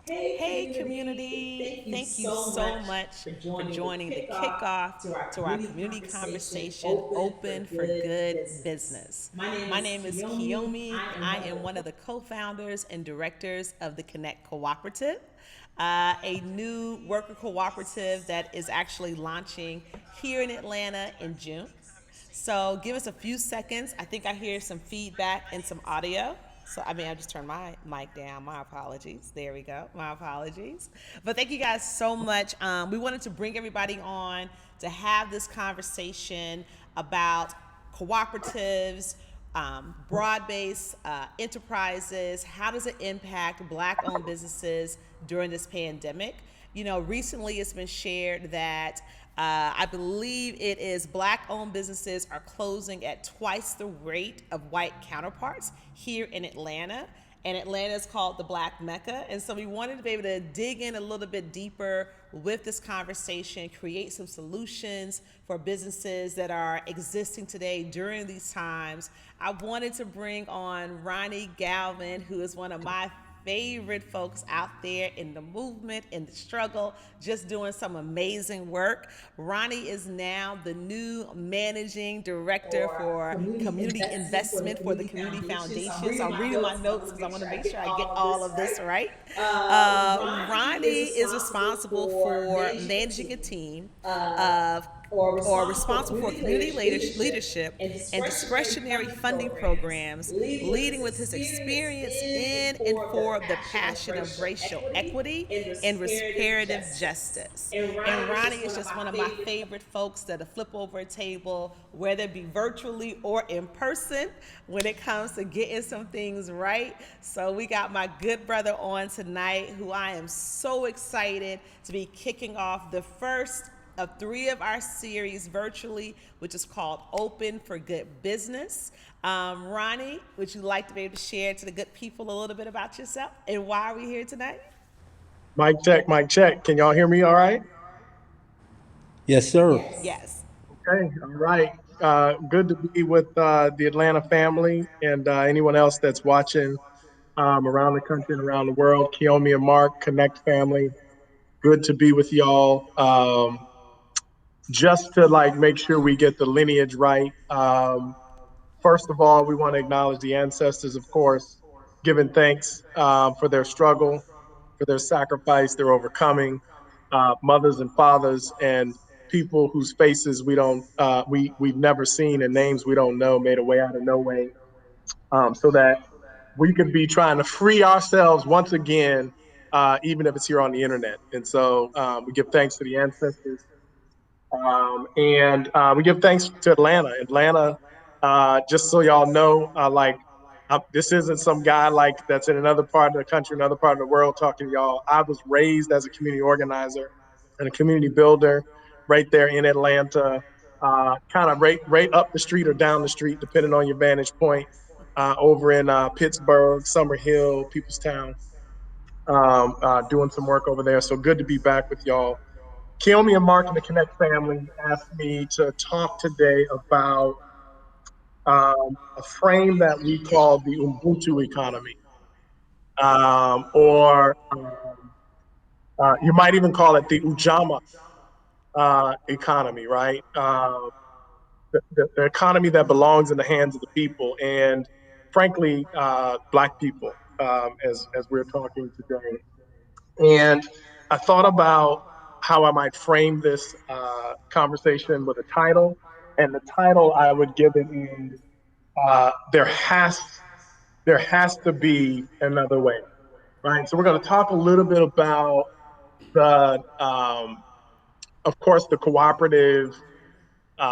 Hey, community. Thank you so much for joining the kickoff to our community conversation, Open for Good Business. My name is Kiyomi. I am one of the co founders and directors of the Connect Cooperative, a new worker cooperative that is actually launching here in Atlanta in June. So give us a few seconds. I think I hear some feedback and some audio. So I just turned my mic down. My apologies. There we go. My apologies. But thank you guys so much. We wanted to bring everybody on to have this conversation about cooperatives, broad-based enterprises. How does it impact Black-owned businesses during this pandemic? Recently it's been shared that I believe it is Black-owned businesses are closing at twice the rate of white counterparts here in Atlanta. And Atlanta is called the Black Mecca. And so we wanted to be able to dig in a little bit deeper with this conversation, create some solutions for businesses that are existing today during these times. I wanted to bring on Ronnie Galvin, who is one of my favorite folks out there in the movement, in the struggle, just doing some amazing work. Ronnie is now the new managing director for community investment for the Community Foundation. So I'm reading my notes because I want to make sure I get all of this right. Ronnie is responsible for managing a team of or responsible for community leadership and discretionary funding programs, leading with his experience in and for the passion of racial equity and reparative justice. And Ronnie is just one of my favorite folks that'll flip over a table, whether it be virtually or in person, when it comes to getting some things right. So we got my good brother on tonight, who I am so excited to be kicking off the first of three of our series virtually, which is called Open for Good Business. Ronnie, would you like to be able to share to the good people a little bit about yourself and why are we here tonight? Mic check, mic check. Can y'all hear me all right? Yes, sir. Yes. Okay, all right. Good to be with the Atlanta family and anyone else that's watching around the country and around the world. Kiyomi and Mark, Connect family. Good to be with y'all. Just to like make sure we get the lineage right. First of all, we want to acknowledge the ancestors, of course, giving thanks for their struggle, for their sacrifice, their overcoming, mothers and fathers, and people whose faces we've never seen and names we don't know made a way out of no way, so that we could be trying to free ourselves once again, even if it's here on the internet. And so we give thanks to the ancestors, and we give thanks to Atlanta. Atlanta, just so y'all know, this isn't some guy like that's in another part of the country, another part of the world talking to y'all. I was raised as a community organizer and a community builder right there in Atlanta, kind of right up the street or down the street, depending on your vantage point, over in Pittsburgh, Summer Hill, Peoplestown, doing some work over there. So good to be back with y'all. Kiyomi and Mark and the Connect family asked me to talk today about a frame that we call the Ubuntu economy, or you might even call it the Ujama economy, right? The economy that belongs in the hands of the people, and frankly, Black people, as we're talking today. And I thought about how I might frame this conversation with a title. And the title I would give it is there has to be another way, right? So we're going to talk a little bit about the, of course, the cooperative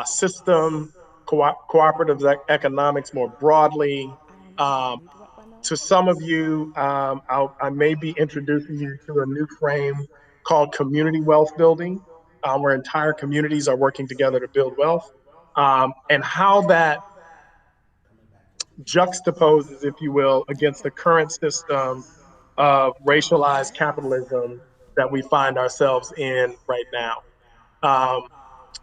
system, cooperative economics more broadly. I don't know. Do I Um, need to write my to notes? some of you, I may be introducing you to a new frame called community wealth building, where entire communities are working together to build wealth, and how that juxtaposes, if you will, against the current system of racialized capitalism that we find ourselves in right now. Um,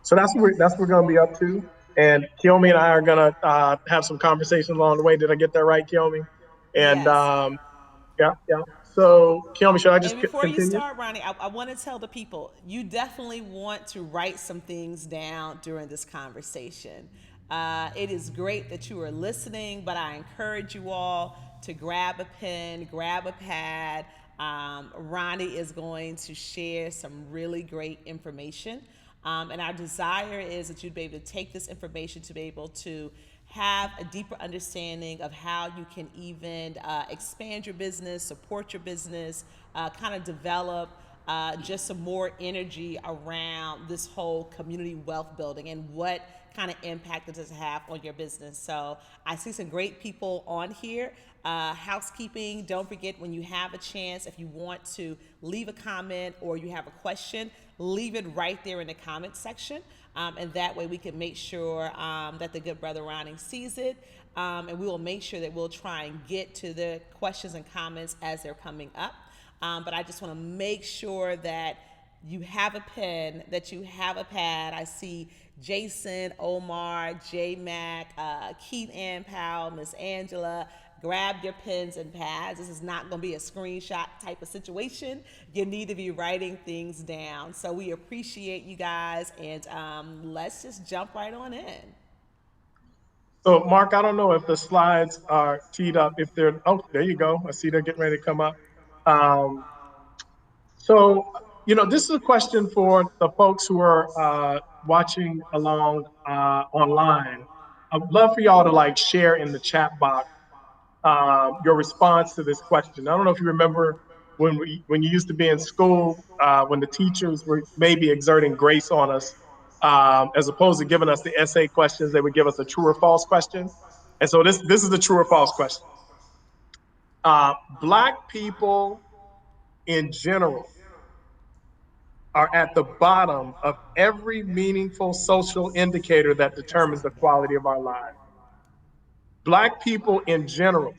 so that's what we're going to be up to. And Kiyomi and I are going to have some conversations along the way. Did I get that right, Kiyomi? And Yes. yeah, yeah. So, Kiyomi, should I just And before you continue? start, Ronnie, I want to tell the people you definitely want to write some things down during this conversation. It is great that you are listening, but I encourage you all to grab a pen, grab a pad. Ronnie is going to share some really great information. And our desire is that you'd be able to take this information to be able to have a deeper understanding of how you can even expand your business, support your business, kind of develop just some more energy around this whole community wealth building and what kind of impact it does have on your business. So I see some great people on here. Housekeeping, don't forget when you have a chance, if you want to leave a comment or you have a question, leave it right there in the comment section. And that way we can make sure that the good brother Ronnie sees it. And we will make sure that we'll try and get to the questions and comments as they're coming up. But I just want to make sure that you have a pen, that you have a pad. I see Jason, Omar, J Mac, Keith Ann Powell, Miss Angela. Grab your pens and pads. This is not going to be a screenshot type of situation. You need to be writing things down. So we appreciate you guys, and let's just jump right on in. So, Mark, I don't know if the slides are teed up. If they're, oh, there you go. I see they're getting ready to come up. Um, so, this is a question for the folks who are watching along online. I'd love for y'all to like share in the chat box your response to this question. I don't know if you remember when you used to be in school, when the teachers were maybe exerting grace on us, as opposed to giving us the essay questions, they would give us a true or false question. And so this is the true or false question. Black people in general are at the bottom of every meaningful social indicator that determines the quality of our lives. Black people in general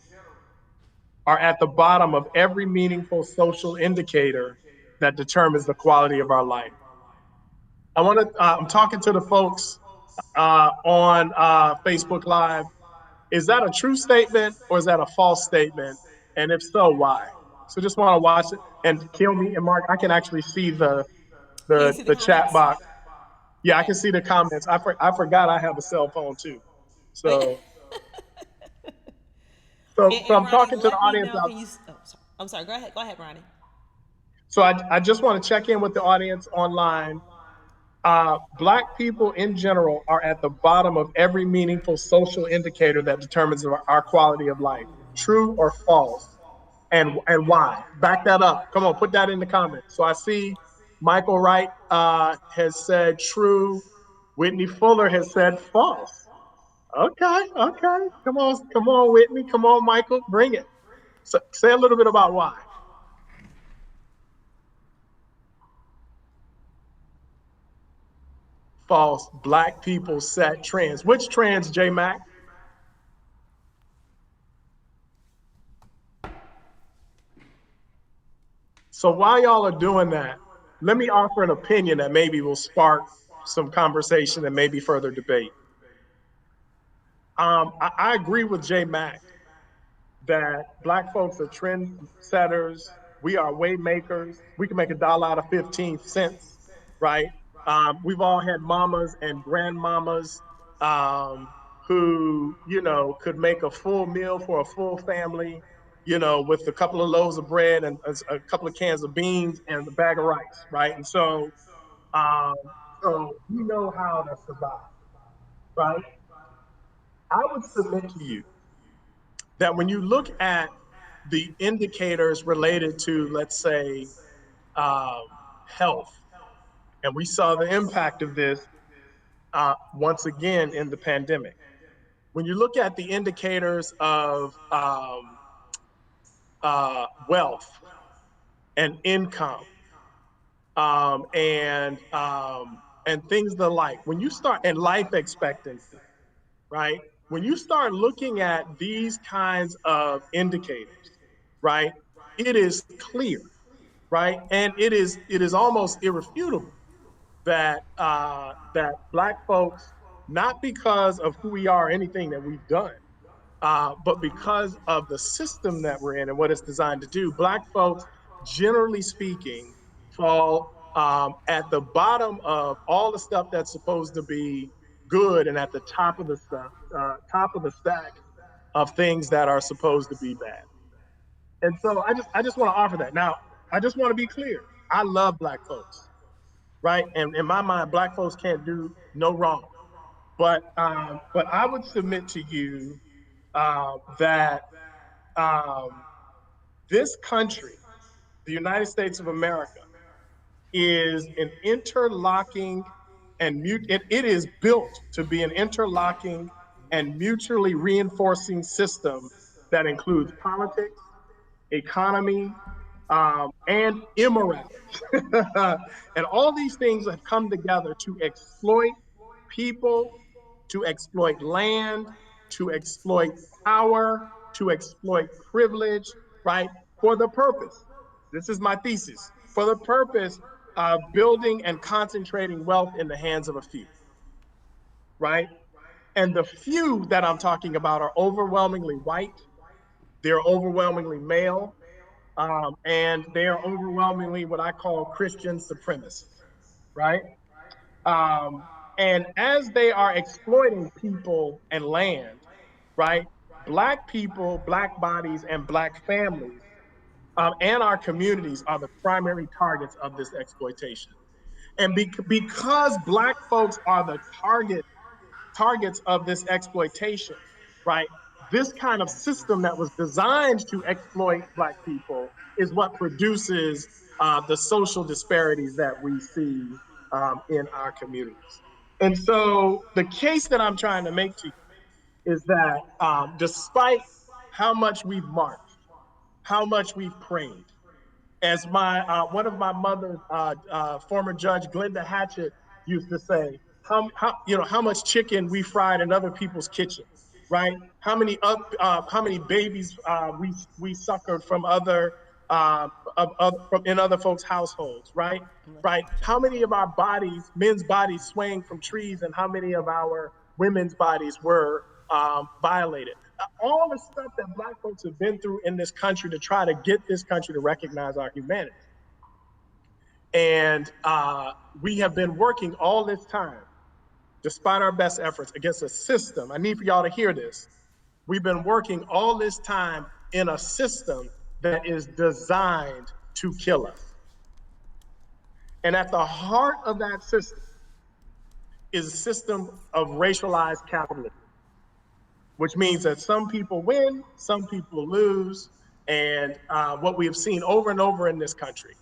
are at the bottom of every meaningful social indicator that determines the quality of our life. I'm talking to the folks on Facebook Live. Is that a true statement or is that a false statement? And if so, why? So just want to watch it and kill me. And Mark, I can actually see Can you see the the chat comments? box. Yeah, I Okay. can see the comments. I forgot I have a cell phone too. So so And I'm Ronnie, talking to the let me audience know. out. Can you? Oh, sorry. I'm sorry. Go ahead. Go ahead, Ronnie. So I just want to check in with the audience online. Black people in general are at the bottom of every meaningful social indicator that determines our quality of life. True or false? And why? Back that up. Come on, put that in the comments. So I see Michael Wright has said true. Whitney Fuller has said false. Okay, okay. Come on, Whitney. Come on, Michael. Bring it. So, say a little bit about why. False. Black people set trends. Which trends, J Mac? So while y'all are doing that, let me offer an opinion that maybe will spark some conversation and maybe further debate. I agree with J Mac that Black folks are trendsetters. We are way makers. We can make a dollar out of 15 cents, right? We've all had mamas and grandmamas who, could make a full meal for a full family, with a couple of loaves of bread and a couple of cans of beans and a bag of rice, right? And um, so we know how to survive, right? I would submit to you that when you look at the indicators related to, let's say, um, health, and we saw the impact of this once again in the pandemic. When you look at the indicators of wealth and income and things the like, when you start and life expectancy, right? When you start looking at these kinds of indicators, right, it is clear, right, and it is almost irrefutable that Black folks, not because of who we are, or anything that we've done, But because of the system that we're in and what it's designed to do, Black folks, generally speaking, fall at the bottom of all the stuff that's supposed to be good and at the top of the stuff, top of the stack of things that are supposed to be bad. And so I just want to offer that. Now, I just want to be clear. I love Black folks, right? And in my mind, Black folks can't do no wrong. But I would submit to you that this country, the United States of America, is an interlocking and it is built to be an interlocking and mutually reinforcing system that includes politics, economy, and immorality. And all these things have come together to exploit people, to exploit land, to exploit power, to exploit privilege, right? For the purpose, this is my thesis, for the purpose of building and concentrating wealth in the hands of a few, right? And the few that I'm talking about are overwhelmingly white, they're overwhelmingly male, and they are overwhelmingly what I call Christian supremacists, right? Um, and as they are exploiting people and land, right? Black people, Black bodies, and Black families, and our communities are the primary targets of this exploitation. And because Black folks are the targets of this exploitation, right? This kind of system that was designed to exploit Black people is what produces the social disparities that we see in our communities. And so the case that I'm trying to make to you is that despite how much we've marched, how much we've prayed, as my one of my mother's former judge, Glenda Hatchett, used to say, how much chicken we fried in other people's kitchen, right? How many babies we suckered from other from in other folks' households, right? Right? How many of our bodies, men's bodies, swaying from trees, and how many of our women's bodies were violated? All the stuff that Black folks have been through in this country to try to get this country to recognize our humanity. And we have been working all this time, despite our best efforts, against a system. I need for y'all to hear this. We've been working all this time in a system that is designed to kill us. And at the heart of that system is a system of racialized capitalism, which means that some people win, some people lose. And what we have seen over and over in this country,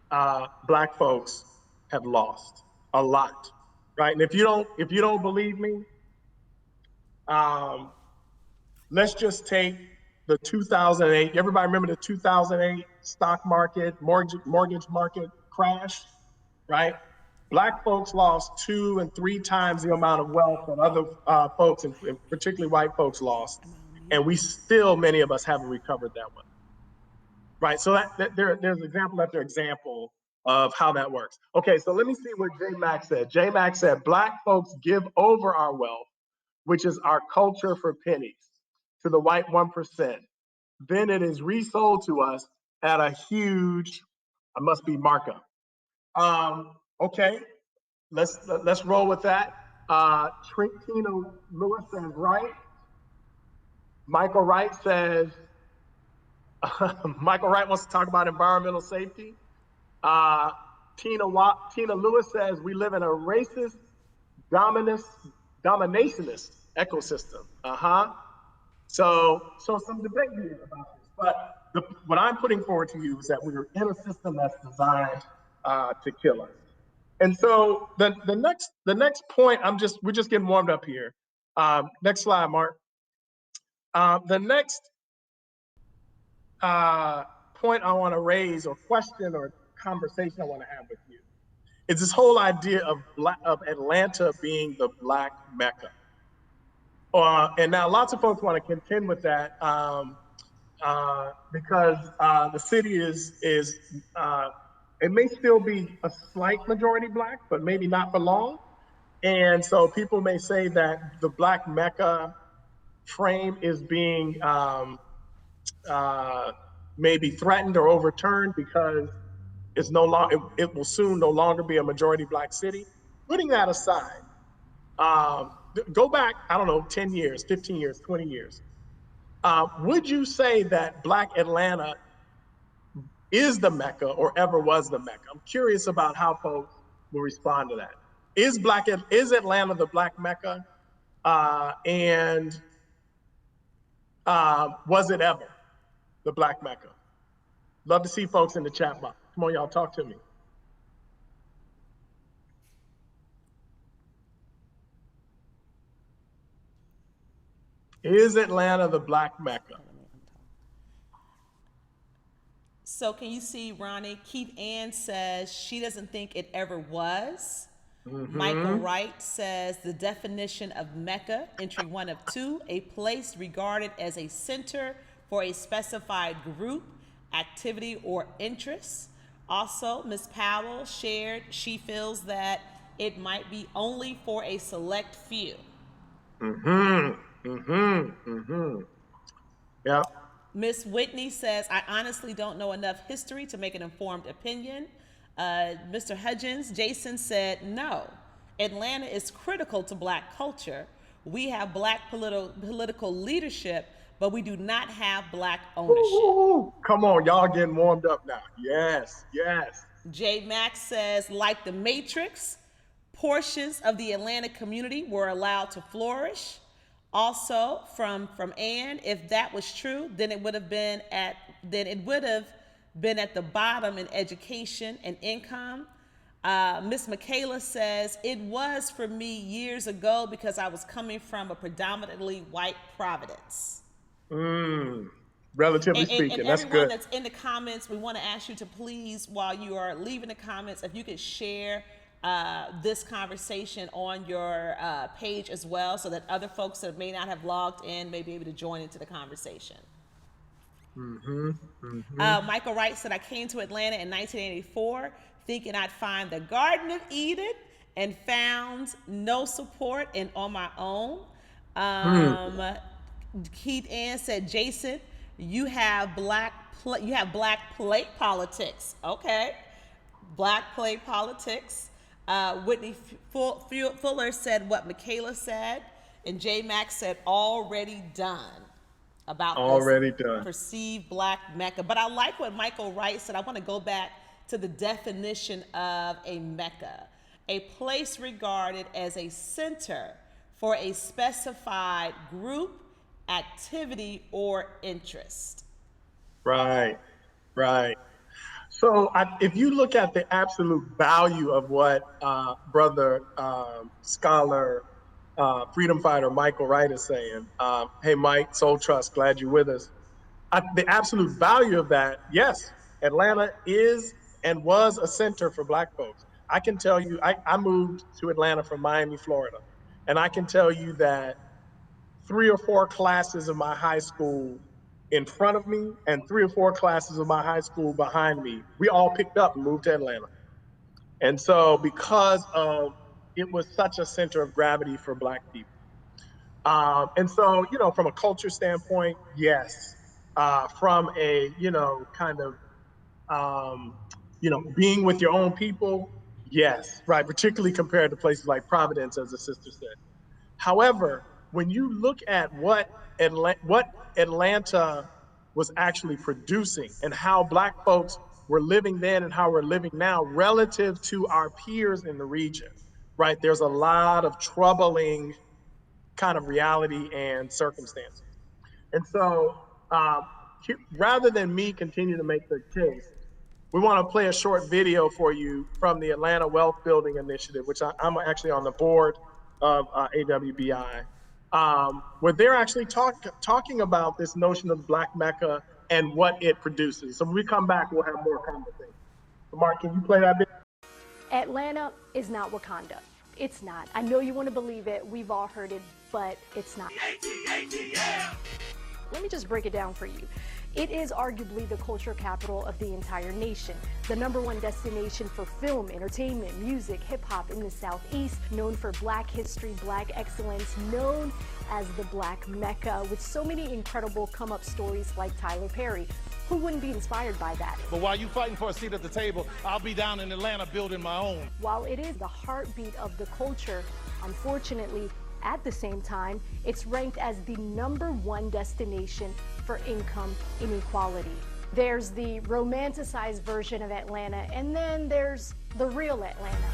Black folks have lost a lot, right? And if you don't believe me, um, let's just take the 2008. Everybody remember the 2008 stock market, mortgage market crash, right? Black folks lost 2 and 3 times the amount of wealth that other folks, and particularly white folks, lost, and we still, many of us, haven't recovered that wealth, right? So there's example after example of how that works. Okay, so let me see what J Mac said. J Mac said, Black folks give over our wealth, which is our culture, for pennies to the white 1%. Then it is resold to us at a huge, I must be markup. Okay, let's roll with that. Trentino Lewis says right. Michael Wright says Michael Wright wants to talk about environmental safety. Uh, Tina Lewis says we live in a racist, dominationist ecosystem. So some debate here about this, but what I'm putting forward to you is that we're in a system that's designed to kill us. And so the next point, we're just getting warmed up here. Next slide, Mark. The next point I want to raise, or question, or conversation I want to have with you, is this whole idea of Atlanta being the Black Mecca. And now lots of folks want to contend with that because the city is it may still be a slight majority Black, but maybe not for long. And so people may say that the Black Mecca frame is being maybe threatened or overturned because it's no longer, it will soon no longer be a majority Black city. Putting that aside, go back, I don't know, 10 years, 15 years, 20 years. Would you say that Black Atlanta is the Mecca or ever was the Mecca? I'm curious about how folks will respond to that. Is Atlanta the Black Mecca? And was it ever the Black Mecca? Love to see folks in the chat box. Come on, y'all, talk to me. Is Atlanta the Black Mecca? So can you see, Ronnie? Keith Ann says she doesn't think it ever was. Michael Wright says the definition of Mecca, entry 1 of 2, a place regarded as a center for a specified group, activity, or interest. Also, Ms. Powell shared she feels that it might be only for a select few. Yeah. Miss Whitney says, I honestly don't know enough history to make an informed opinion. Mr. Hudgens, Jason said, no. Atlanta is critical to Black culture. We have Black political leadership, but we do not have Black ownership. Ooh, come on, y'all getting warmed up now. Yes, yes. J. Max says, like the Matrix, portions of the Atlanta community were allowed to flourish. Also, from Ann, if that was true, then it would have been at the bottom in education and income. Miss Michaela says, it was for me years ago because I was coming from a predominantly white Providence. Relatively speaking, and that's everyone good. that's in the comments, we want to ask you to please, while you are leaving the comments, if you could share this conversation on your page as well, so that other folks that may not have logged in may be able to join into the conversation. Michael Wright said, I came to Atlanta in 1984 thinking I'd find the Garden of Eden and found no support and on my own. Keith Ann said, Jason, you have black plate politics. Okay, Black plate politics. Whitney Fuller said what Michaela said, and J. Max said already done about already this done perceived Black Mecca. But I like what Michael Wright said. I want to go back to the definition of a Mecca, a place regarded as a center for a specified group, activity, or interest. Right. So if you look at the absolute value of what brother scholar, freedom fighter Michael Wright is saying, hey Mike, Soul Trust, glad you're with us. The absolute value of that, yes, Atlanta is and was a center for Black folks. I can tell you, I moved to Atlanta from Miami, Florida, and I can tell you that 3 or 4 classes of my high school in front of me and 3 or 4 classes of my high school behind me, we all picked up and moved to Atlanta. And so because of it was such a center of gravity for Black people. And so, from a culture standpoint, yes. From a, kind of, being with your own people, yes, right, particularly compared to places like Providence, as the sister said. However, when you look at what Atlanta was actually producing and how Black folks were living then and how we're living now relative to our peers in the region, right? There's a lot of troubling kind of reality and circumstances. And so rather than me continue to make the case, we want to play a short video for you from the Atlanta Wealth Building Initiative, which I'm actually on the board of AWBI, where they're actually talking about this notion of Black Mecca and what it produces. So when we come back, we'll have more conversation. So Mark, can you play that video? Atlanta is not Wakanda. It's not. I know you want to believe it. We've all heard it, but it's not. Let me just break it down for you. It is arguably the culture capital of the entire nation, the #1 destination for film, entertainment, music, hip-hop in the Southeast, known for Black history, Black excellence, known as the Black Mecca, with so many incredible come-up stories like Tyler Perry. Who wouldn't be inspired by that? But while you fighting for a seat at the table, I'll be down in Atlanta building my own. While it is the heartbeat of the culture, unfortunately, at the same time, it's ranked as the #1 destination for income inequality. There's the romanticized version of Atlanta, and then there's the real Atlanta.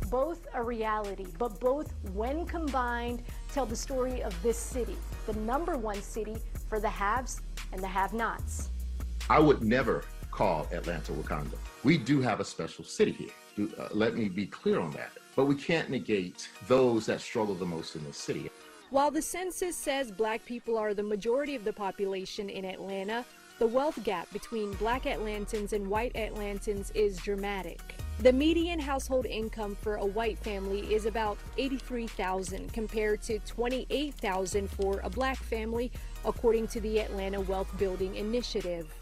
Both a reality, but both, when combined, tell the story of this city, the #1 city for the haves and the have-nots. I would never call Atlanta Wakanda. We do have a special city here. Let me be clear on that. But we can't negate those that struggle the most in the city. While the census says Black people are the majority of the population in Atlanta, the wealth gap between Black Atlantans and white Atlantans is dramatic. The median household income for a white family is about $83,000 compared to $28,000 for a Black family, according to the Atlanta Wealth Building Initiative.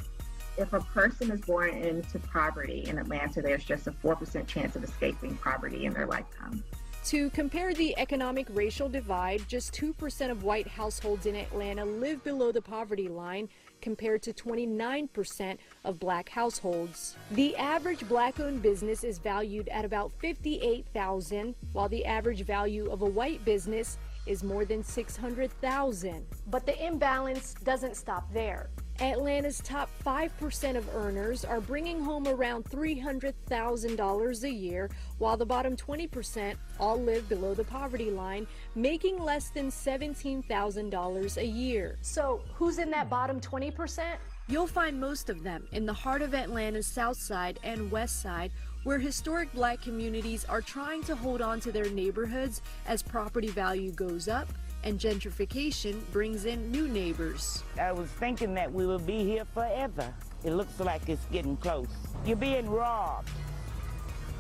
If a person is born into poverty in Atlanta, there's just a 4% chance of escaping poverty in their lifetime. To compare the economic racial divide, just 2% of white households in Atlanta live below the poverty line, compared to 29% of Black households. The average Black-owned business is valued at about $58,000, while the average value of a white business is more than $600,000. But the imbalance doesn't stop there. Atlanta's top 5% of earners are bringing home around $300,000 a year, while the bottom 20% all live below the poverty line, making less than $17,000 a year. So who's in that bottom 20%? You'll find most of them in the heart of Atlanta's South Side and West Side, where historic Black communities are trying to hold on to their neighborhoods as property value goes up and gentrification brings in new neighbors. I was thinking that we will be here forever. It looks like it's getting close. You're being robbed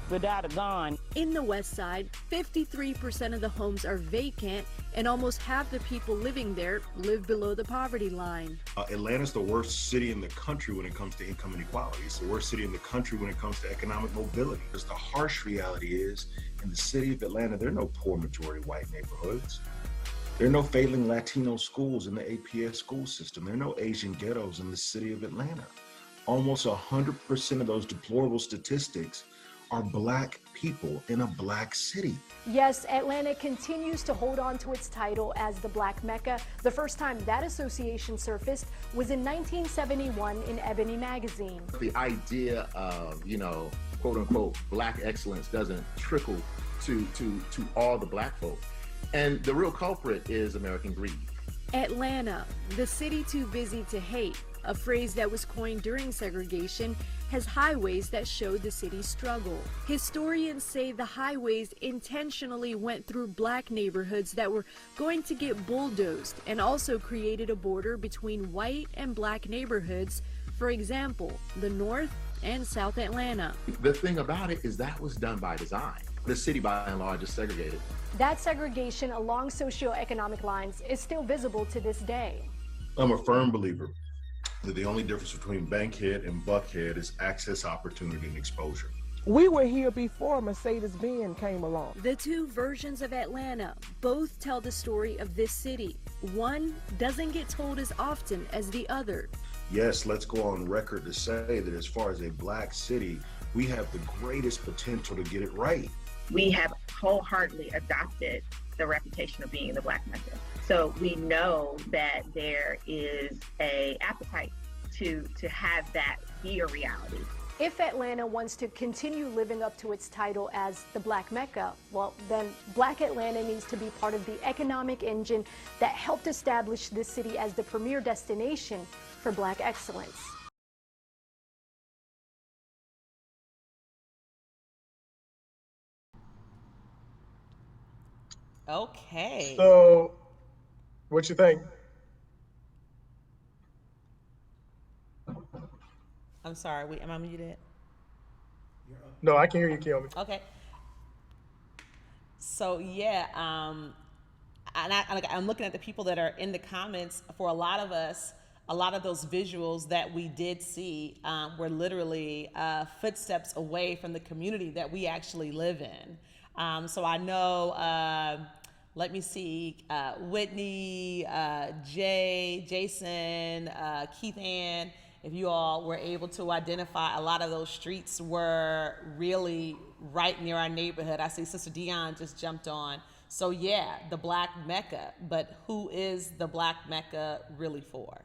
without a gun. In the West Side, 53% of the homes are vacant, and almost half the people living there live below the poverty line. Atlanta's the worst city in the country when it comes to income inequality. It's the worst city in the country when it comes to economic mobility. Because the harsh reality is, in the city of Atlanta, there are no poor majority white neighborhoods. There are no failing Latino schools in the APS school system. There are no Asian ghettos in the city of Atlanta. Almost 100% of those deplorable statistics are Black people in a Black city. Yes, Atlanta continues to hold on to its title as the Black Mecca. The first time that association surfaced was in 1971 in Ebony magazine. The idea of, quote unquote, Black excellence doesn't trickle to all the Black folk. And the real culprit is American greed. Atlanta, the city too busy to hate, a phrase that was coined during segregation, has highways that show the city's struggle. Historians say the highways intentionally went through Black neighborhoods that were going to get bulldozed, and also created a border between white and Black neighborhoods, for example, the North and South Atlanta. The thing about it is that was done by design. The city, by and large, is segregated. That segregation along socioeconomic lines is still visible to this day. I'm a firm believer that the only difference between Bankhead and Buckhead is access, opportunity, and exposure. We were here before Mercedes-Benz came along. The two versions of Atlanta both tell the story of this city. One doesn't get told as often as the other. Yes, let's go on record to say that as far as a Black city, we have the greatest potential to get it right. We have wholeheartedly adopted the reputation of being the Black Mecca. So we know that there is an appetite to have that be a reality. If Atlanta wants to continue living up to its title as the Black Mecca, well, then Black Atlanta needs to be part of the economic engine that helped establish this city as the premier destination for Black excellence. Okay. So, what you think? I'm sorry, am I muted? No, I can hear you, Kiyomi. Okay. So yeah, I'm looking at the people that are in the comments. For a lot of us, a lot of those visuals that we did see were literally footsteps away from the community that we actually live in. So I know, let me see, Whitney, Jay, Jason, Keith Ann, if you all were able to identify, a lot of those streets were really right near our neighborhood. I see Sister Dion just jumped on. So yeah, the Black Mecca, but who is the Black Mecca really for?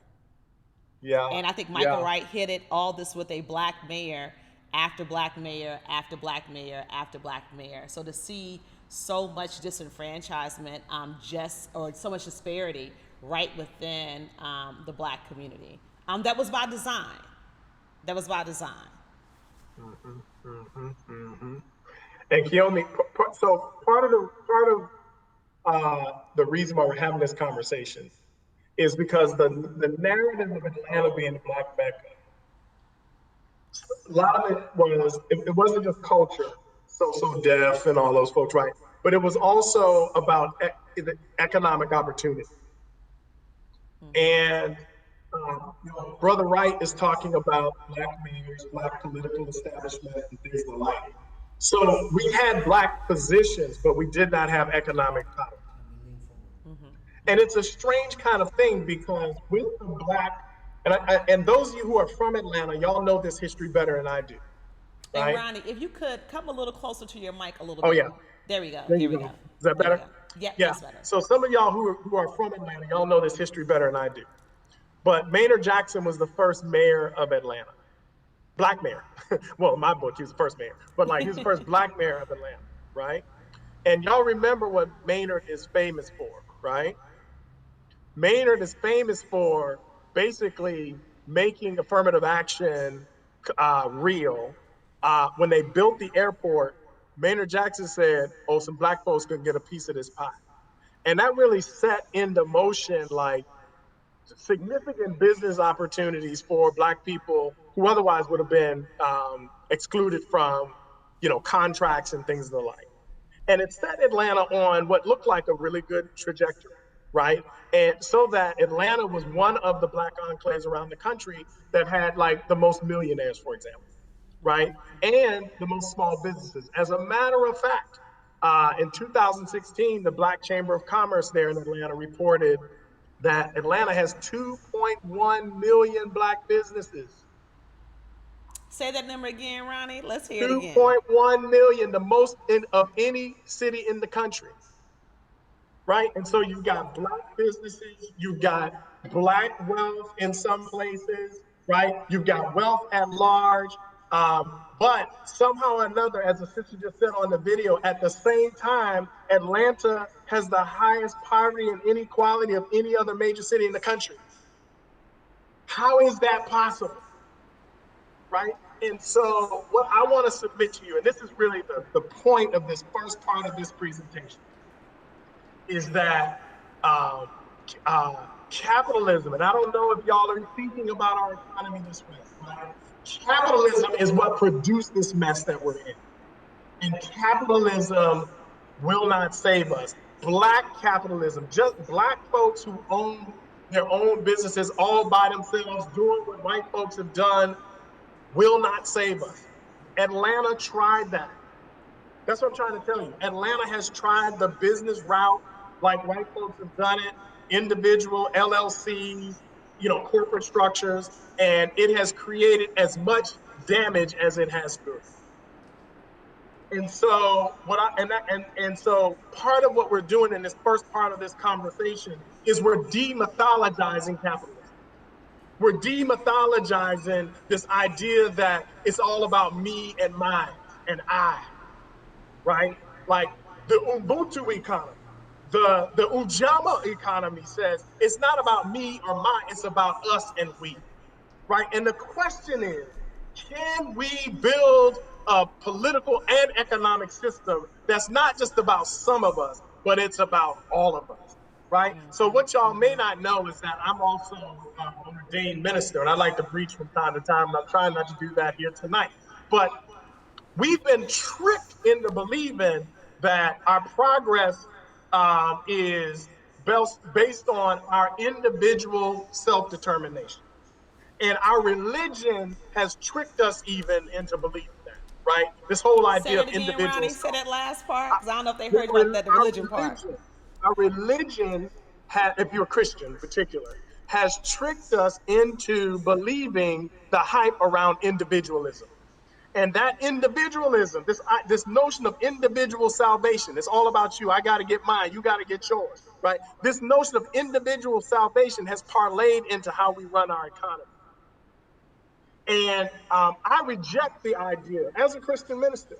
Yeah. And I think Michael Wright hit it, all this with a Black mayor after Black mayor after Black mayor after Black mayor. So to see so much disenfranchisement, or so much disparity right within the Black community. That was by design. That was by design. And Kiyomi, so part of the reason why we're having this conversation is because the narrative of Atlanta being the Black Mecca, a lot of it wasn't just culture, so deaf and all those folks, right? But it was also about economic opportunity. And Brother Wright is talking about Black mayors, Black political establishment, and things of the like. So we had Black positions, but we did not have economic power. And it's a strange kind of thing because with the Black, and those of you who are from Atlanta, y'all know this history better than I do. Right? And Ronnie, if you could come a little closer to your mic a little bit. Oh, yeah. There we go. There we go. Is that better? Yeah, yeah. That's better. So some of y'all who are from Atlanta, y'all know this history better than I do. But Maynard Jackson was the first mayor of Atlanta. Black mayor. Well, in my book, he was the first mayor. But like, he was the first Black mayor of Atlanta, right? And y'all remember what Maynard is famous for, right? Maynard is famous for basically making affirmative action real. When they built the airport, Maynard Jackson said, oh, some Black folks could get a piece of this pie. And that really set into motion like significant business opportunities for Black people who otherwise would have been excluded from, contracts and things of the like. And it set Atlanta on what looked like a really good trajectory, right? And so that Atlanta was one of the Black enclaves around the country that had like the most millionaires, for example, right? And the most small businesses. As a matter of fact, in 2016, the Black Chamber of Commerce there in Atlanta reported that Atlanta has 2.1 million Black businesses. Say that number again, Ronnie. Let's hear it again. 2.1 million, the most of any city in the country. Right? And so you've got Black businesses, you've got Black wealth in some places, right? You've got wealth at large. But somehow or another, as the sister just said on the video, at the same time, Atlanta has the highest poverty and inequality of any other major city in the country. How is that possible? Right? And so what I want to submit to you, and this is really the point of this first part of this presentation, is that capitalism, and I don't know if y'all are thinking about our economy this way, right? Capitalism is what produced this mess that we're in. And capitalism will not save us. Black capitalism, just Black folks who own their own businesses all by themselves, doing what white folks have done, will not save us. Atlanta tried that. That's what I'm trying to tell you. Atlanta has tried the business route like white folks have done it, individual LLCs, corporate structures, and it has created as much damage as it has good. And so so part of what we're doing in this first part of this conversation is we're demythologizing capitalism. We're demythologizing this idea that it's all about me and mine and I, right? Like the Ubuntu economy, the Ujamaa economy says it's not about me or mine, it's about us and we, right? And the question is, can we build a political and economic system that's not just about some of us, but it's about all of us, right? So what y'all may not know is that I'm also an ordained minister, and I like to preach from time to time, and I'm trying not to do that here tonight. But we've been tricked into believing that our progress is based on our individual self-determination. And our religion has tricked us even into believing that, right? This whole Say idea of that again, individual Ronnie. Say self. that last part, because I don't know if they Our, heard about that, the our religion part. religion, our religion, if you're a Christian in particular, has tricked us into believing the hype around individualism. And that individualism, this notion of individual salvation, it's all about you. I got to get mine. You got to get yours, right? This notion of individual salvation has parlayed into how we run our economy. And I reject the idea, as a Christian minister,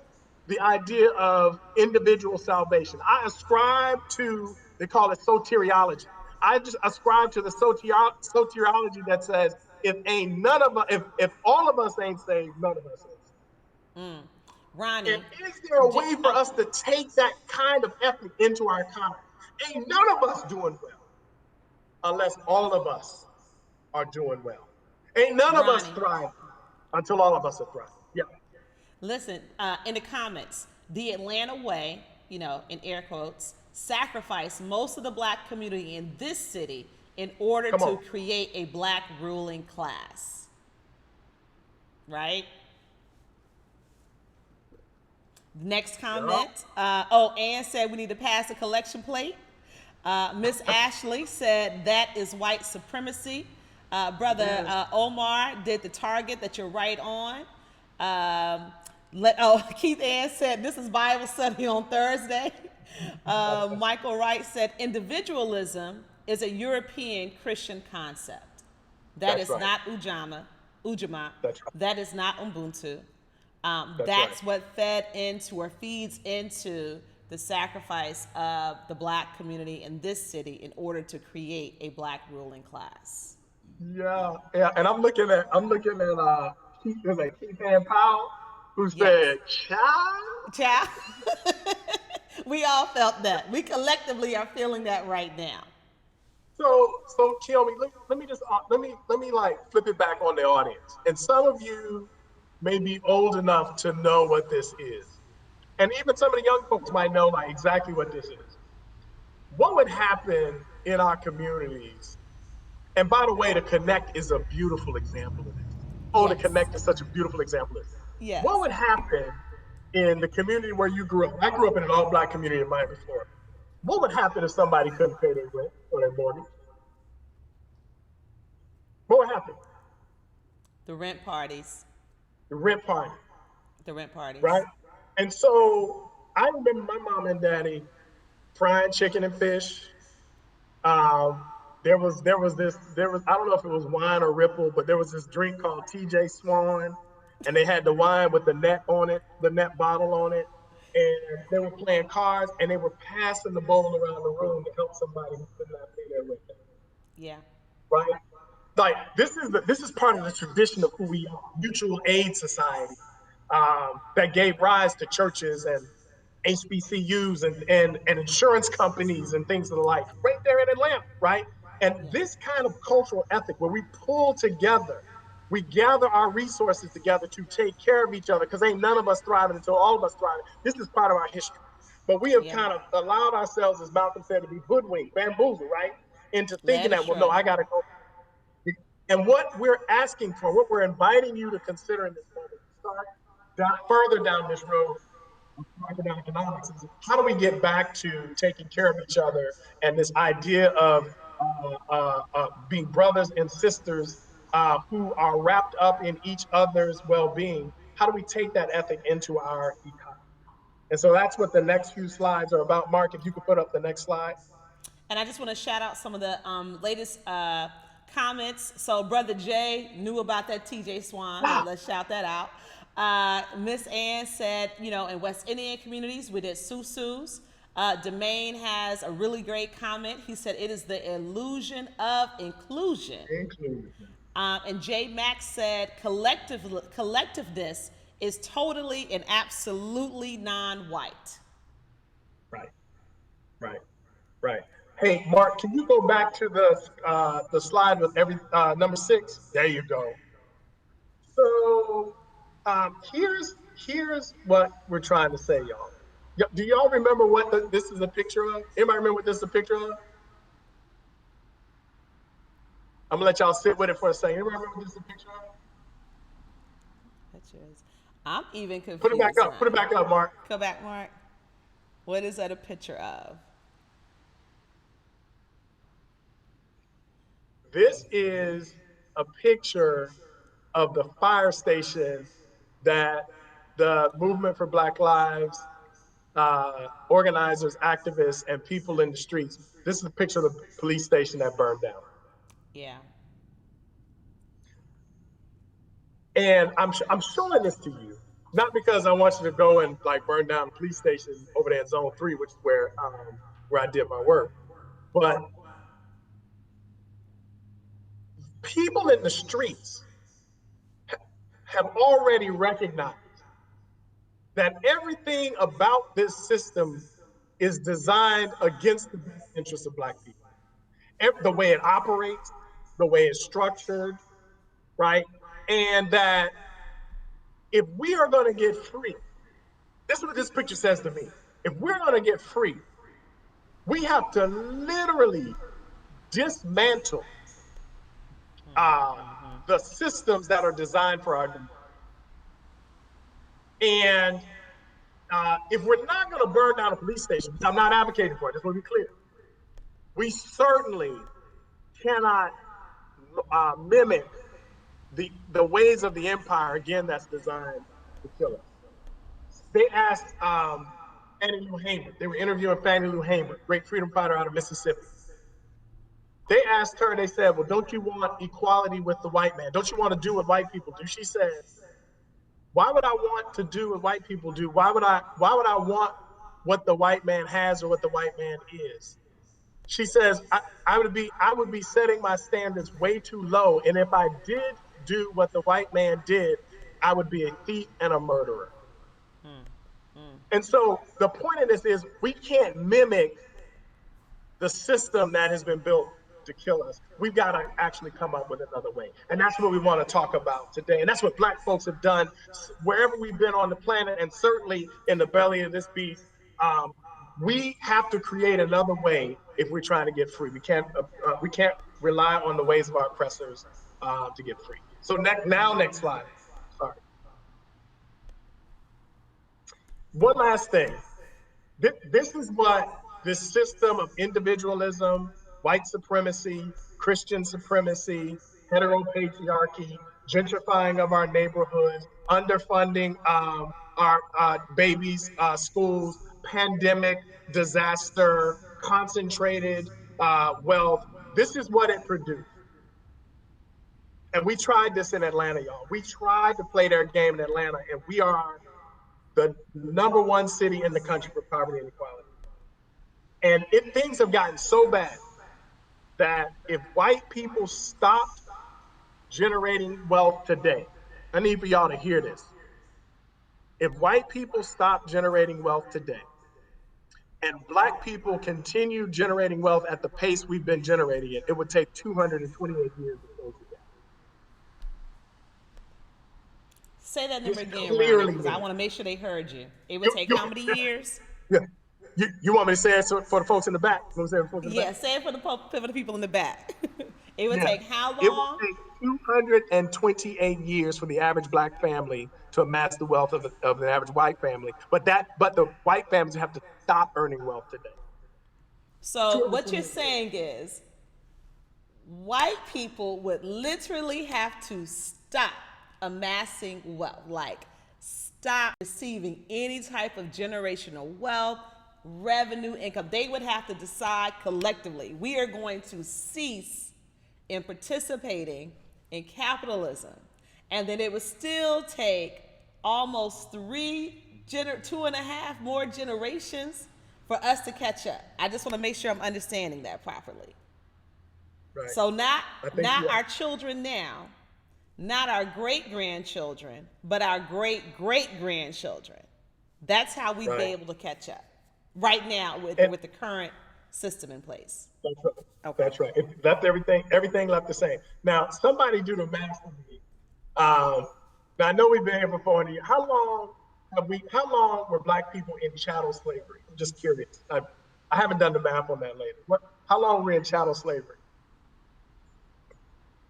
the idea of individual salvation. I ascribe to, they call it soteriology. I just ascribe to the soteriology that says, if ain't none of us, if all of us ain't saved, none of us ain't saved. Ronnie, And is there a way for us to take that kind of ethic into our economy? Ain't none of us doing well unless all of us are doing well. Ain't none of us Ronnie, thriving until all of us are thriving. Yeah. listen, in the comments, the Atlanta way, in air quotes, sacrificed most of the black community in this city in order to create a black ruling class. Right? Next comment. Ann said we need to pass a collection plate. Miss Ashley said that is white supremacy. Brother Omar did the target that you're right on. Keith Ann said this is Bible study on Thursday. Michael Wright said individualism is a European Christian concept. That's right. Not Ujamaa. That's right. That is not Ubuntu. That's what fed into or feeds into the sacrifice of the black community in this city in order to create a black ruling class. Yeah, and I'm looking at Keith Ann Powell, who said, "Child." We all felt that. We collectively are feeling that right now. So Kiyomi, let me like flip it back on the audience. And some of you may be old enough to know what this is. And even some of the young folks might know like exactly what this is. What would happen in our communities? And by the way, the Connect is a beautiful example of this. The Connect is such a beautiful example of this. Yes. What would happen in the community where you grew up? I grew up in an all-black community in Miami, Florida. What would happen if somebody couldn't pay their rent or their mortgage? What would happen? The rent parties. The rent party. The rent parties. Right? And so I remember my mom and daddy frying chicken and fish. There was I don't know if it was wine or Ripple, but there was this drink called TJ Swan, and they had the wine with the net on it, the net bottle on it, and they were playing cards, and they were passing the bowl around the room to help somebody who could not pay their rent. Yeah. Right? Like this is part of the tradition of who we are, mutual aid society, that gave rise to churches and HBCUs and insurance companies and things of the like, right there in Atlanta, right? And this kind of cultural ethic where we pull together, we gather our resources together to take care of each other, because ain't none of us thriving until all of us thriving. This is part of our history. But we have kind of allowed ourselves, as Malcolm said, to be hoodwinked, bamboozled, right? Into thinking that, well, no, I got to go. And what we're asking for, what we're inviting you to consider in this moment, start further down this road of economics, is how do we get back to taking care of each other and this idea of being brothers and sisters who are wrapped up in each other's well-being? How do we take that ethic into our economy? And so that's what the next few slides are about. Mark, if you could put up the next slide. And I just want to shout out some of the latest comments. So Brother Jay knew about that TJ Swan. Wow. Let's shout that out. Miss Ann said, in West Indian communities, we did susus. Demaine has a really great comment. He said, it is the illusion of inclusion. And Jay Max said, collectiveness is totally and absolutely non-white. Right. Hey, Mark, can you go back to the slide with number 6? There you go. So here's what we're trying to say, y'all. Do y'all remember what this is a picture of? Anybody remember what this is a picture of? I'm gonna let y'all sit with it for a second. Anybody remember what this is a picture of? Pictures. I'm even confused. Put it back up. Now. Put it back up, Mark. Go back, Mark. What is that a picture of? This is a picture of the fire station that the Movement for Black Lives organizers, activists, and people in the streets. This is a picture of the police station that burned down. Yeah. And I'm showing this to you, not because I want you to go and like burn down the police station over there in Zone 3, which is where I did my work, but people in the streets have already recognized that everything about this system is designed against the best interests of Black people. The way it operates, the way it's structured, right? And that if we are going to get free, this is what this picture says to me. If we're going to get free, we have to literally dismantle the systems that are designed for our democracy. And if we're not going to burn down a police station, which I'm not advocating for, just want to be clear, we certainly cannot mimic the ways of the empire, again, that's designed to kill us. They asked Fannie Lou Hamer, they were interviewing Fannie Lou Hamer, great freedom fighter out of Mississippi. They asked her, they said, well, don't you want equality with the white man? Don't you want to do what white people do? She said, why would I want to do what white people do? Why would I want what the white man has or what the white man is? She says, I would be setting my standards way too low. And if I did do what the white man did, I would be a thief and a murderer. And so the point of this is we can't mimic the system that has been built to kill us. We've got to actually come up with another way. And that's what we want to talk about today. And that's what Black folks have done wherever we've been on the planet, and certainly in the belly of this beast. We have to create another way if we're trying to get free. We can't rely on the ways of our oppressors to get free. So next slide. Sorry. One last thing. This is what this system of individualism, white supremacy, Christian supremacy, heteropatriarchy, gentrifying of our neighborhoods, underfunding our babies' schools, pandemic, disaster, concentrated wealth. This is what it produced. And we tried this in Atlanta, y'all. We tried to play their game in Atlanta, and we are the #1 city in the country for poverty and equality. And things have gotten so bad that if white people stopped generating wealth today, I need for y'all to hear this. If white people stop generating wealth today, and Black people continue generating wealth at the pace we've been generating it, it would take 228 years to close the gap. Say that number again, Ronnie, because I want to make sure they heard you. It would take how many years? Yeah. You want me to say it for the folks in the back? Yeah, say it for the people in the back. It would take how long? It would take 228 years for the average Black family to amass the wealth of an average white family. But the white families have to stop earning wealth today. So what you're saying is white people would literally have to stop amassing wealth, like stop receiving any type of generational wealth, revenue, income. They would have to decide collectively, we are going to cease in participating in capitalism. And then it would still take almost 2.5 more generations for us to catch up. I just want to make sure I'm understanding that properly. Right. So not our children now, not our great-grandchildren, but our great-great-grandchildren. That's how we'd be able to catch up right now with the current system in place. That's right. Okay. That's right. It left everything left the same. Now, somebody do the math for me. Now, I know we've been here for 40 years. How long were Black people in chattel slavery? I'm just curious. I haven't done the math on that lately. How long were we in chattel slavery?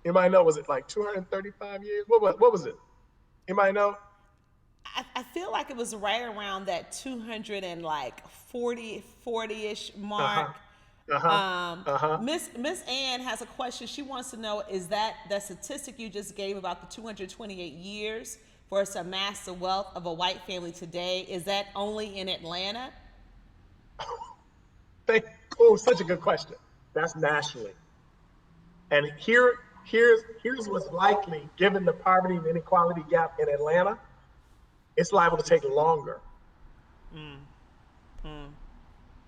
Anybody know? Was it like 235 years? What was it? Anybody know? I feel like it was right around that 200 and like 40-ish mark. Miss Ann has a question. She wants to know, is that the statistic you just gave about the 228 years for us to amass the wealth of a white family today, is that only in Atlanta? Such a good question. That's nationally. And here's what's likely, given the poverty and inequality gap in Atlanta, it's liable to take longer.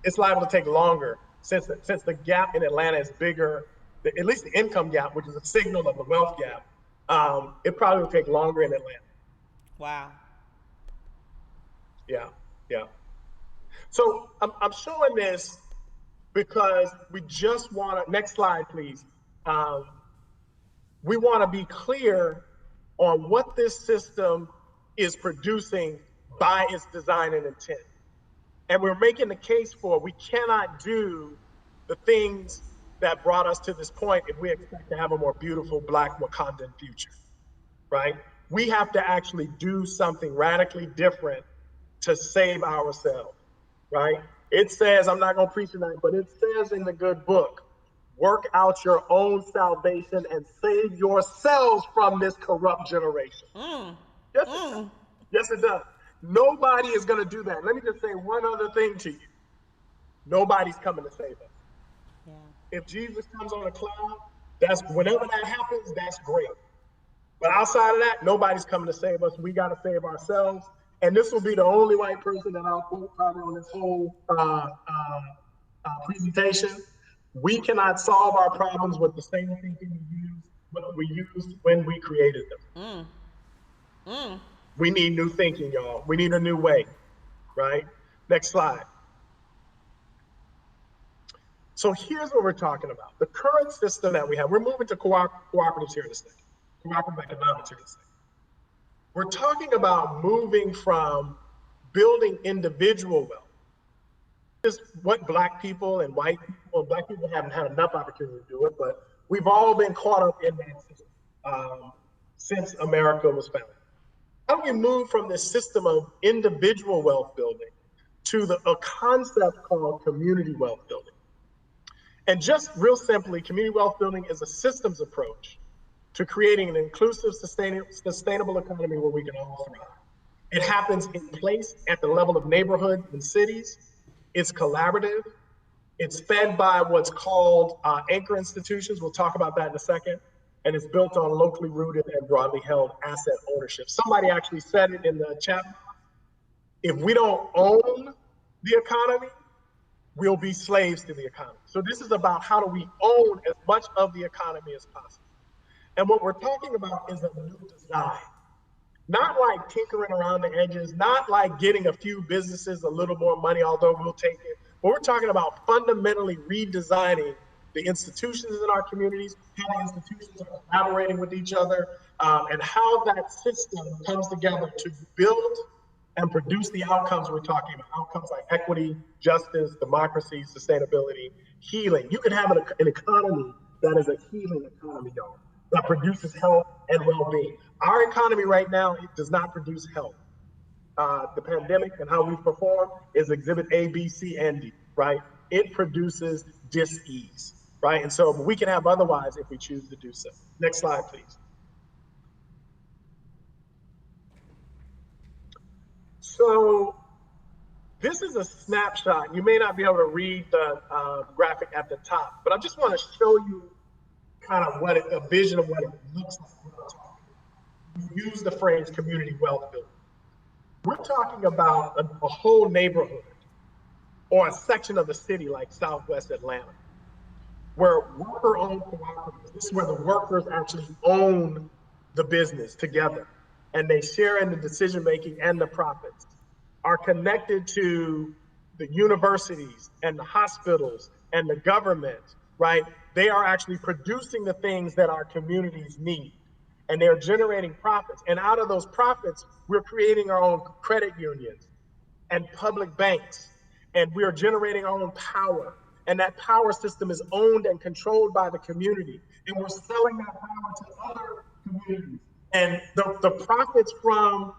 It's liable to take longer since the gap in Atlanta is bigger, at least the income gap, which is a signal of the wealth gap. It probably will take longer in Atlanta. Wow. Yeah. So I'm showing this because we just want to, next slide, please. We want to be clear on what this system is producing by its design and intent. And we're making the case for we cannot do the things that brought us to this point if we expect to have a more beautiful Black Wakandan future, right? We have to actually do something radically different to save ourselves, right? It says, I'm not going to preach tonight, but it says in the good book, work out your own salvation and save yourselves from this corrupt generation. Yes, it does. Nobody is going to do that. Let me just say one other thing to you. Nobody's coming to save us. Yeah. If Jesus comes on a cloud, that's whenever that happens, that's great. But outside of that, nobody's coming to save us. We got to save ourselves. And this will be the only white person that I'll quote probably on this whole presentation. We cannot solve our problems with the same thinking we used when we created them. We need new thinking, y'all. We need a new way, right? Next slide. So here's what we're talking about. The current system that we have, we're moving to cooperatives here in a second. Cooperative economics here in a second. We're talking about moving from building individual wealth. This is what Black people and white people, Black people haven't had enough opportunity to do it, but we've all been caught up in that system since America was founded. How do we move from this system of individual wealth building to a concept called community wealth building? And just real simply, community wealth building is a systems approach to creating an inclusive, sustainable economy where we can all thrive. It happens in place at the level of neighborhoods and cities. It's collaborative. It's fed by what's called anchor institutions. We'll talk about that in a second. And it's built on locally rooted and broadly held asset ownership. Somebody actually said it in the chat. If we don't own the economy, we'll be slaves to the economy. So this is about how do we own as much of the economy as possible. And what we're talking about is a new design. Not like tinkering around the edges, not like getting a few businesses a little more money, although we'll take it. But we're talking about fundamentally redesigning the institutions in our communities, how the institutions are collaborating with each other, and how that system comes together to build and produce the outcomes we're talking about. Outcomes like equity, justice, democracy, sustainability, healing. You can have an economy that is a healing economy, y'all, that produces health and well-being. Our economy right now, it does not produce health. The pandemic and how we perform is exhibit A, B, C, and D, right? It produces dis-ease, right? And so we can have otherwise if we choose to do so. Next slide, please. So this is a snapshot. You may not be able to read the graphic at the top, but I just want to show you kind of a vision of what it looks like. We use the phrase community wealth building. We're talking about a whole neighborhood or a section of the city like Southwest Atlanta, where worker-owned cooperatives, this is where the workers actually own the business together, and they share in the decision-making and the profits, are connected to the universities and the hospitals and the government, right? They are actually producing the things that our communities need, and they're generating profits. And out of those profits, we're creating our own credit unions and public banks, and we are generating our own power. And that power system is owned and controlled by the community. and we're selling that power to other communities. And the profits from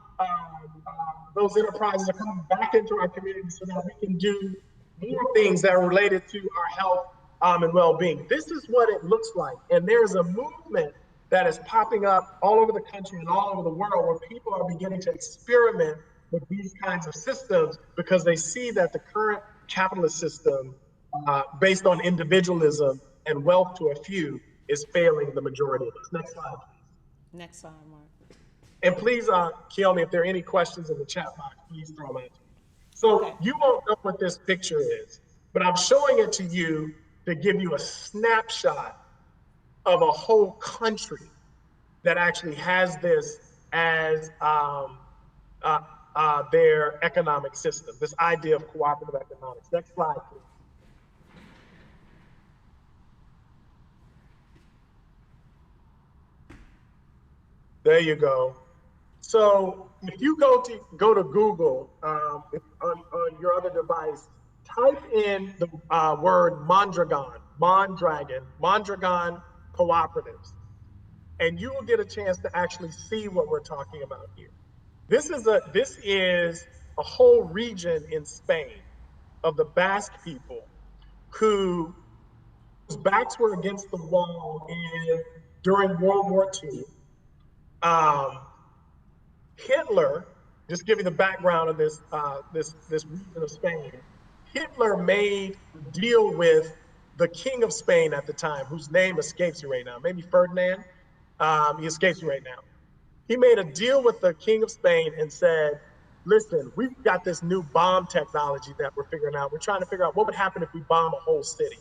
those enterprises are coming back into our communities so that we can do more things that are related to our health and well-being. This is what it looks like. And there's a movement that is popping up all over the country and all over the world where people are beginning to experiment with these kinds of systems because they see that the current capitalist system based on individualism and wealth to a few is failing the majority of us. Next slide, please. Next slide, Mark. And please, Kiyomi, if there are any questions in the chat box, please throw them at me. So you won't know what this picture is, but I'm showing it to you to give you a snapshot of a whole country that actually has this as their economic system, this idea of cooperative economics. Next slide, please. There you go. So if you go to Google on your other device, type in the word Mondragon cooperatives, and you will get a chance to actually see what we're talking about here. This is a whole region in Spain of the Basque people whose backs were against the wall during World War II. Hitler, just give you the background of this region of Spain. Hitler made a deal with the king of Spain at the time, whose name escapes me right now, maybe Ferdinand. He escapes me right now. He made a deal with the king of Spain and said, listen, we've got this new bomb technology that we're figuring out. We're trying to figure out what would happen if we bomb a whole city.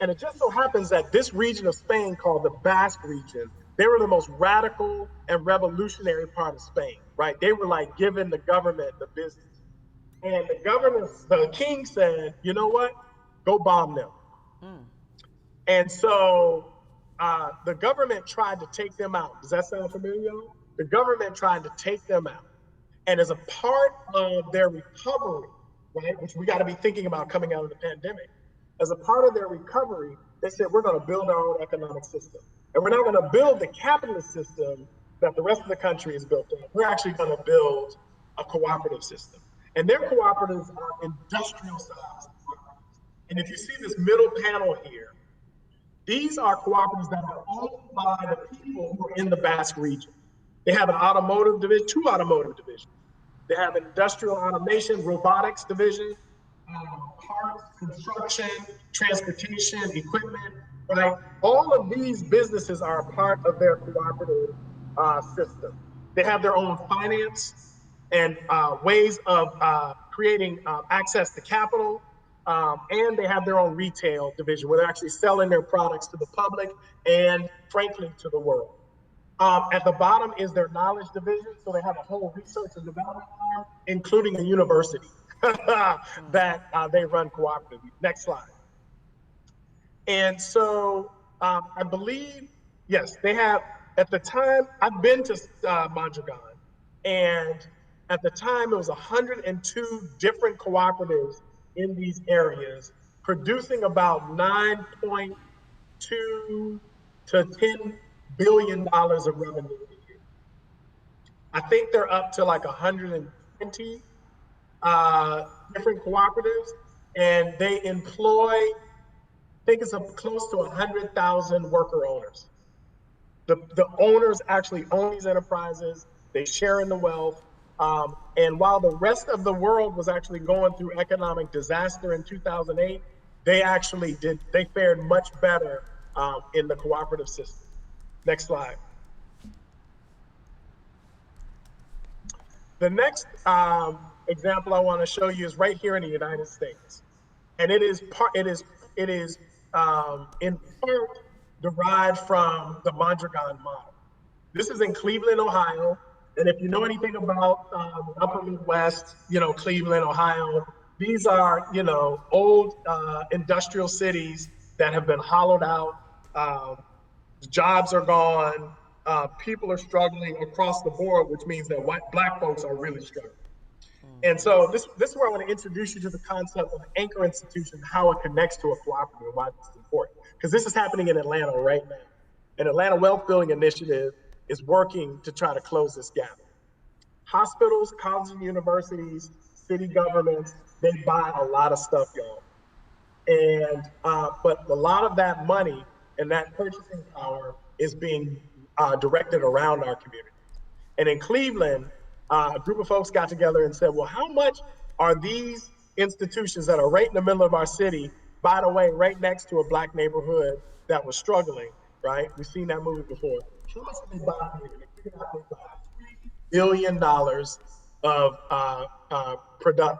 And it just so happens that this region of Spain called the Basque region, they were the most radical and revolutionary part of Spain, right? They were like giving the government the business. And the king said, you know what? Go bomb them. And so the government tried to take them out. Does that sound familiar, y'all? The government tried to take them out. And as a part of their recovery, right, which we got to be thinking about coming out of the pandemic, as a part of their recovery, they said, we're going to build our own economic system. And we're not going to build the capitalist system that the rest of the country is built on. We're actually going to build a cooperative system. And their cooperatives are industrial sized. And if you see this middle panel here, these are cooperatives that are owned by the people who are in the Basque region. They have an automotive division, 2 automotive divisions. They have an industrial automation, robotics division, parts, construction, transportation, equipment, right? All of these businesses are a part of their cooperative system. They have their own finance and ways of creating access to capital, and they have their own retail division where they're actually selling their products to the public and, frankly, to the world. At the bottom is their knowledge division. So they have a whole research and development arm, including a university that they run cooperatively. Next slide. And so I believe, yes, they have, at the time, I've been to Mondragon, and at the time it was 102 different cooperatives in these areas, producing about 9.2 to 10 billion dollars of revenue a year. I think they're up to like 120 different cooperatives, and they employ, I think it's close to 100,000 worker owners. The owners actually own these enterprises, they share in the wealth, and while the rest of the world was actually going through economic disaster in 2008, they fared much better in the cooperative system. Next slide. The next example I want to show you is right here in the United States, and it is in part derived from the Mondragon model. This is in Cleveland, Ohio, and if you know anything about the Upper Midwest, Cleveland, Ohio, these are old industrial cities that have been hollowed out. Jobs are gone. People are struggling across the board, which means that Black folks are really struggling. And so this is where I want to introduce you to the concept of anchor institution, how it connects to a cooperative, and why this is important. Because this is happening in Atlanta right now. And Atlanta Wealth Building Initiative is working to try to close this gap. Hospitals, colleges and universities, city governments, they buy a lot of stuff, y'all. And but a lot of that money and that purchasing power is being directed around our community. And in Cleveland, a group of folks got together and said, well, how much are these institutions that are right in the middle of our city, by the way, right next to a Black neighborhood that was struggling, right? We've seen that movie before. How much did they buy here? And they figured out they bought $3 billion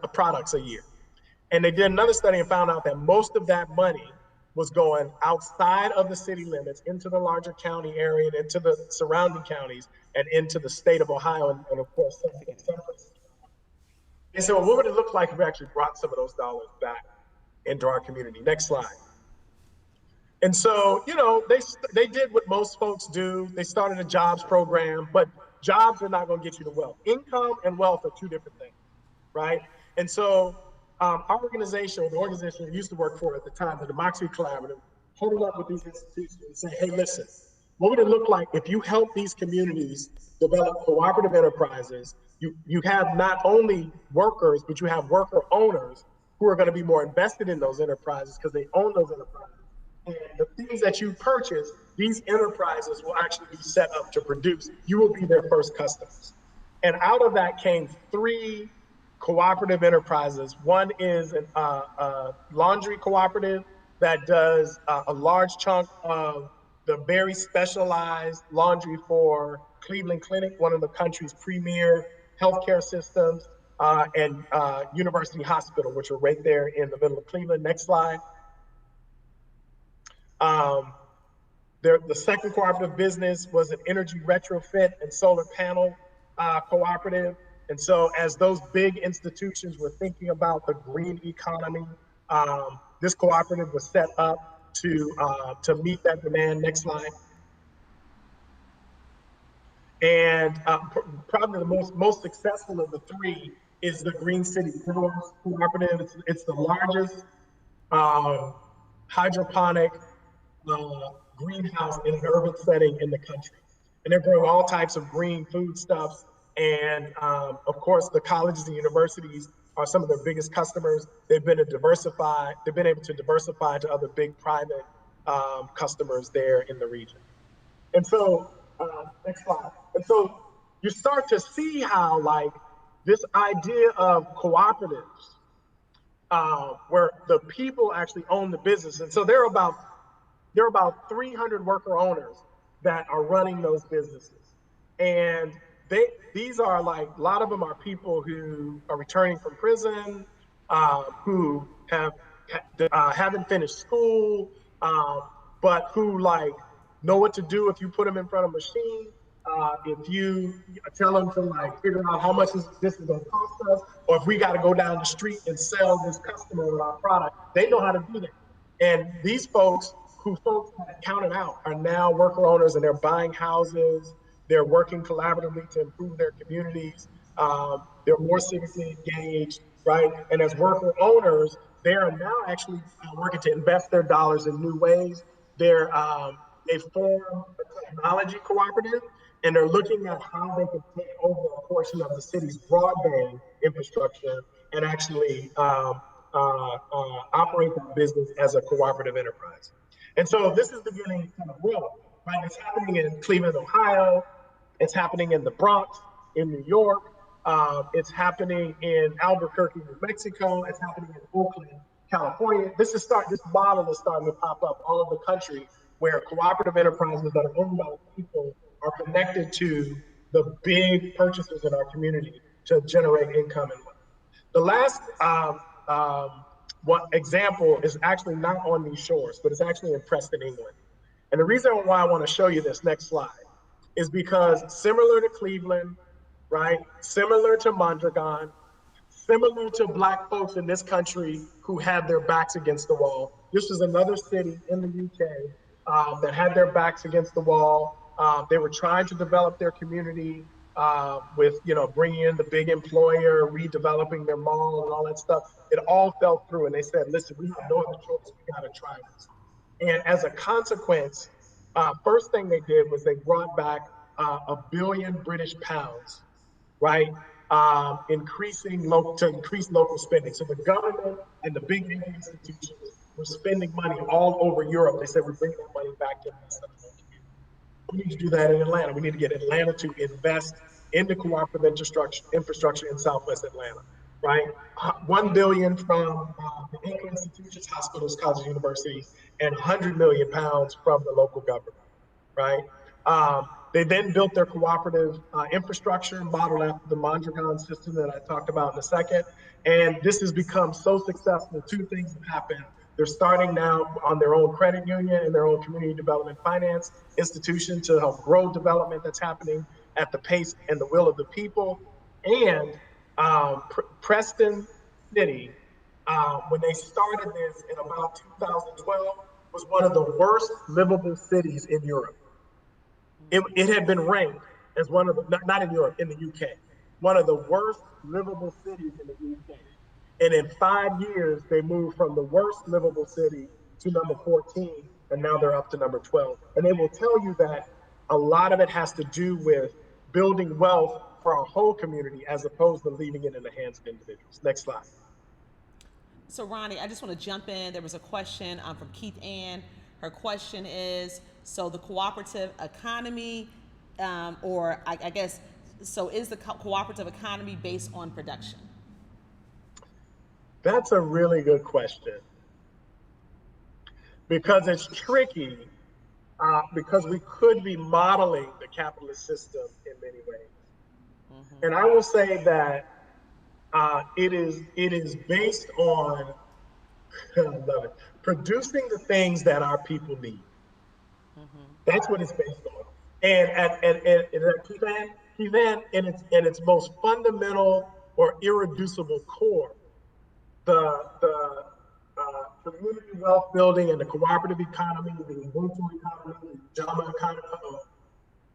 of products a year. And they did another study and found out that most of that money was going outside of the city limits into the larger county area and into the surrounding counties and into the state of Ohio and of course, some places. And so what would it look like if we actually brought some of those dollars back into our community? Next slide. And so, you know, they did what most folks do. They started a jobs program, but jobs are not going to get you to wealth. Income and wealth are two different things, right? And so our organization, or the organization I used to work for at the time, the Democracy Collaborative, huddled up with these institutions and say, hey, listen, what would it look like if you help these communities develop cooperative enterprises? You have not only workers, but you have worker owners who are going to be more invested in those enterprises because they own those enterprises. And the things that you purchase, these enterprises will actually be set up to produce. You will be their first customers. And out of that came 3 cooperative enterprises. One is a laundry cooperative that does a large chunk of the very specialized laundry for Cleveland Clinic, one of the country's premier healthcare systems, and University Hospital, which are right there in the middle of Cleveland. Next slide. The second cooperative business was an energy retrofit and solar panel cooperative. And so as those big institutions were thinking about the green economy, this cooperative was set up to meet that demand. Next slide. And probably the most successful of the 3 is the Green City Growers Cooperative. It's the largest hydroponic greenhouse in an urban setting in the country. And they're growing all types of green foodstuffs. And of course, the colleges and universities are some of their biggest customers. They've been able to diversify to other big private customers there in the region. And so, next slide. And so you start to see how like this idea of cooperatives, where the people actually own the business. And so there are about 300 worker owners that are running those businesses. And these are like, a lot of them are people who are returning from prison, who haven't finished school, but who like know what to do if you put them in front of a machine. If you tell them to like figure out how much this is going to cost us, or if we got to go down the street and sell this customer our product, they know how to do that. And these folks who folks had counted out are now worker owners, and they're buying houses. They're working collaboratively to improve their communities. They're more civically engaged, right? And as worker owners, they are now actually working to invest their dollars in new ways. They formed a technology cooperative, and they're looking at how they can take over a portion of the city's broadband infrastructure and actually operate that business as a cooperative enterprise. And so this is beginning to kind of grow, right? It's happening in Cleveland, Ohio. It's happening in the Bronx, in New York. It's happening in Albuquerque, New Mexico. It's happening in Oakland, California. This model is starting to pop up all over the country, where cooperative enterprises that are owned by people are connected to the big purchasers in our community to generate income and wealth. The last one example is actually not on these shores, but it's actually in Preston, England. And the reason why I want to show you this next slide is because similar to Cleveland, right? Similar to Mondragon, similar to Black folks in this country who had their backs against the wall. This was another city in the UK that had their backs against the wall. They were trying to develop their community with, bringing in the big employer, redeveloping their mall and all that stuff. It all fell through, and they said, listen, we have no other choice. We got to try this. And as a consequence, First thing they did was they brought back £1 billion, right? To increase local spending. So the government and the big institutions were spending money all over Europe. They said, we're bringing that money back to invest in our community. We need to do that in Atlanta. We need to get Atlanta to invest in the cooperative infrastructure in Southwest Atlanta, right? 1 billion from the anchor institutions, hospitals, colleges, universities, and 100 million pounds from the local government, right? They then built their cooperative infrastructure modeled after the Mondragon system that I talked about in a second. And this has become so successful. Two things have happened. They're starting now on their own credit union and their own community development finance institution to help grow development that's happening at the pace and the will of the people. And Preston City, when they started this in about 2012, was one of the worst livable cities in Europe. It had been ranked as one of the, not in Europe, in the UK, one of the worst livable cities in the UK. And in 5 years, they moved from the worst livable city to number 14, and now they're up to number 12. And they will tell you that a lot of it has to do with building wealth for our whole community as opposed to leaving it in the hands of individuals. Next slide. So Ronnie, I just want to jump in. There was a question from Keith Ann. Her question is, so the cooperative economy, or I guess, so is the cooperative economy based on production? That's a really good question, because it's tricky, because we could be modeling the capitalist system in many ways. Mm-hmm. And I will say that it is based on I love it, producing the things that our people need. Mm-hmm. That's what it's based on. And at Keith-Ann, in its most fundamental or irreducible core, the community wealth building and the cooperative economy, the Ubuntu economy, the Ujama economy,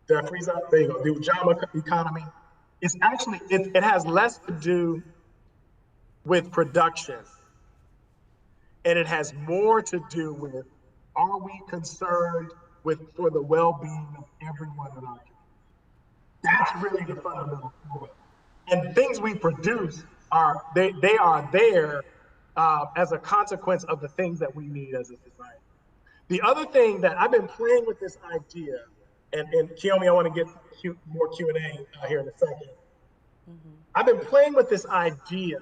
did I freeze up? There you go. The Ujama economy. It's actually, it has less to do with production, and it has more to do with, are we concerned for the well-being of everyone in our community? That's really the fundamental core. And things we produce they are there as a consequence of the things that we need as a society. The other thing that I've been playing with this idea, and Kiyomi, I want to get more Q&A here in a second. Mm-hmm. I've been playing with this idea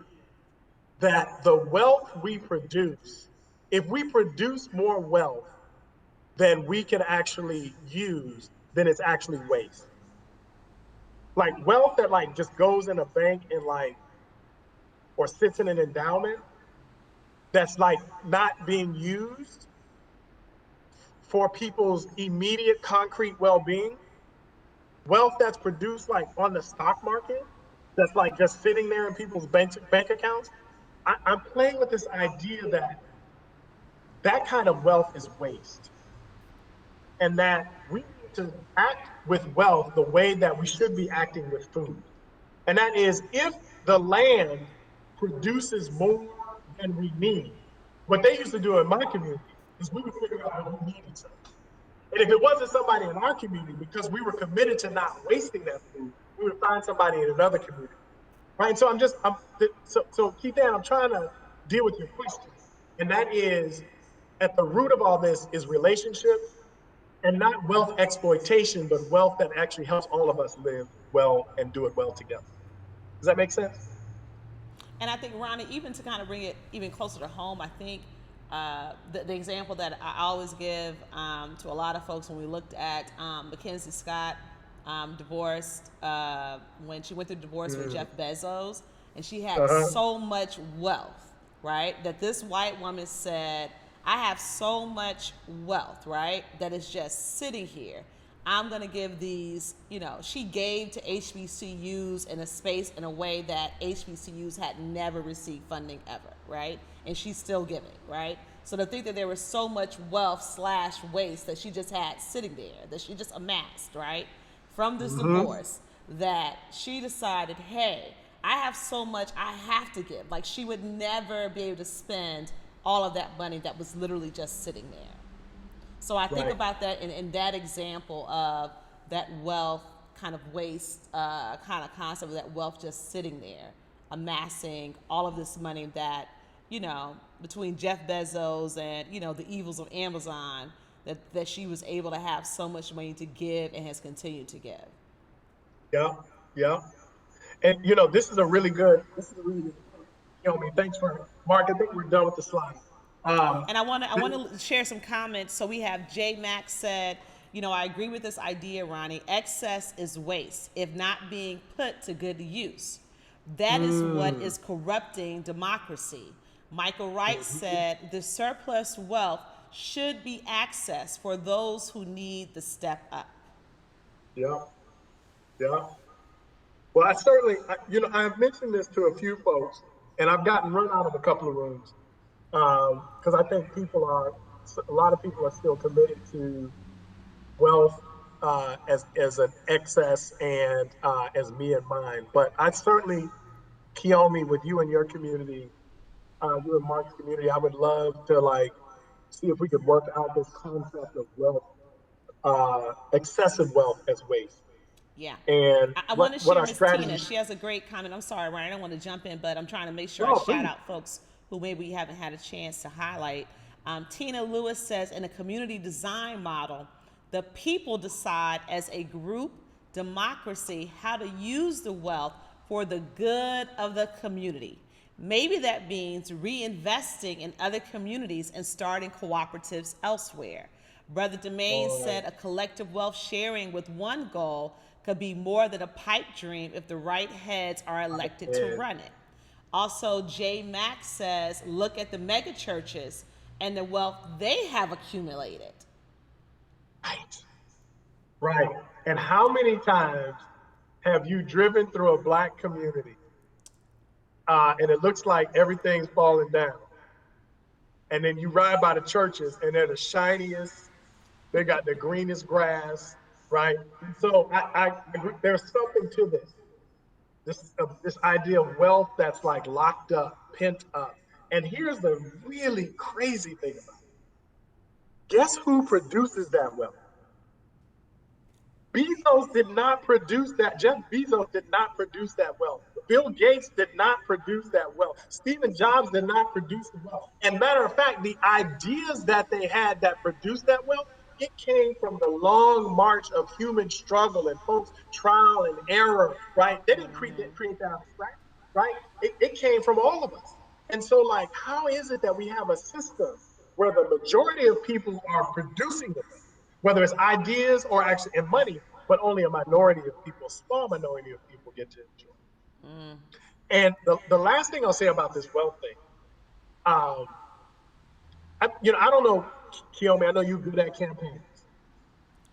that the wealth we produce, if we produce more wealth than we can actually use, then it's actually waste. Like wealth that like just goes in a bank and like, or sits in an endowment that's like not being used for people's immediate concrete well-being, wealth that's produced like on the stock market, that's like just sitting there in people's bank accounts. I'm playing with this idea that kind of wealth is waste, and that we need to act with wealth the way that we should be acting with food. And that is, if the land produces more than we need, what they used to do in my community is we would figure out what we needed something. And if it wasn't somebody in our community, because we were committed to not wasting that food, we would find somebody in another community. Right? So so Keith Ann, I'm trying to deal with your question. And that is, at the root of all this is relationship, and not wealth exploitation, but wealth that actually helps all of us live well and do it well together. Does that make sense? And I think, Ronnie, even to kind of bring it even closer to home, I think the example that I always give to a lot of folks when we looked at Mackenzie Scott divorced, when she went through divorce with Jeff Bezos, and she had so much wealth, right? That this white woman said, I have so much wealth, right, that is just sitting here. I'm going to give these, she gave to HBCUs in a space in a way that HBCUs had never received funding ever, right? And she's still giving, right? So to think that there was so much wealth / waste that she just had sitting there, that she just amassed, right, from this divorce, that she decided, hey, I have so much I have to give. Like, she would never be able to spend all of that money that was literally just sitting there. So I think Right. about that in that example of that wealth kind of waste kind of concept of that wealth just sitting there, amassing all of this money that, between Jeff Bezos and, the evils of Amazon, that she was able to have so much money to give and has continued to give. Yeah. Yeah. And this is a really good point. Thanks for Mark. I think we're done with the slide. And I want to share some comments. So we have J Max said, I agree with this idea, Ronnie. Excess is waste if not being put to good use. That is what is corrupting democracy. Michael Wright said the surplus wealth should be accessed for those who need the step up. Yeah. Yeah. Well, I've mentioned this to a few folks, and I've gotten run out of a couple of rooms because I think a lot of people are still committed to wealth as an excess and as me and mine. But I certainly, Kiyomi, with you and your community, you and Mark's community, I would love to see if we could work out this concept of wealth, excessive wealth as waste, Yeah. and I want to what share our Miss Tina. strategies. She has a great comment. I'm sorry, Ryan. I don't want to jump in, but I'm trying to make sure I No, shout please. out folks who maybe we haven't had a chance to highlight. Tina Lewis says in a community design model, the people decide as a group democracy how to use the wealth for the good of the community. Maybe that means reinvesting in other communities and starting cooperatives elsewhere. Brother Domain said a collective wealth sharing with one goal could be more than a pipe dream if the right heads are elected to run it. Also, Jay Mack says, look at the mega churches and the wealth they have accumulated. Right. Right. And how many times have you driven through a Black community and it looks like everything's falling down? And then you ride by the churches and they're the shiniest, they got the greenest grass, right? So I agree. There's something to this idea of wealth that's like locked up, pent up. And here's the really crazy thing about it. Guess who produces that wealth? Bezos did not produce that. Jeff Bezos did not produce that wealth. Bill Gates did not produce that wealth. Stephen Jobs did not produce the wealth. And matter of fact, the ideas that they had that produced that wealth, it came from the long march of human struggle and folks trial and error, right? They didn't create that out of scratch, right? It came from all of us. And so, how is it that we have a system where the majority of people are producing the wealth? Whether it's ideas or actually in money, but only a minority of people, a small minority of people get to enjoy. And the last thing I'll say about this wealth thing, um, I don't know, Kiyomi, I know you're good at campaigns,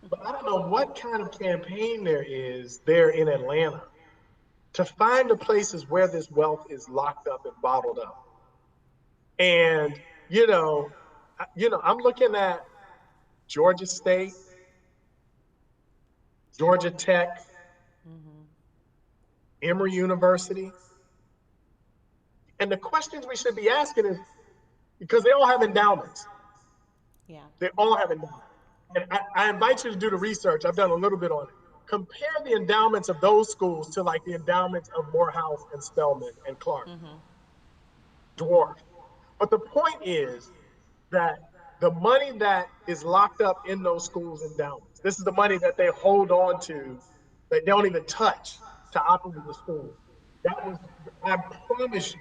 but I don't know what kind of campaign there is there in Atlanta to find the places where this wealth is locked up and bottled up. And, I'm looking at Georgia State, Georgia Tech, Emory University. And the questions we should be asking is because they all have endowments. Yeah. They all have endowments. And I invite you to do the research. I've done a little bit on it. Compare the endowments of those schools to the endowments of Morehouse and Spelman and Clark. Dwarf. But the point is that the money that is locked up in those schools' endowments, this is the money that they hold on to, that they don't even touch to operate the school. I promise you,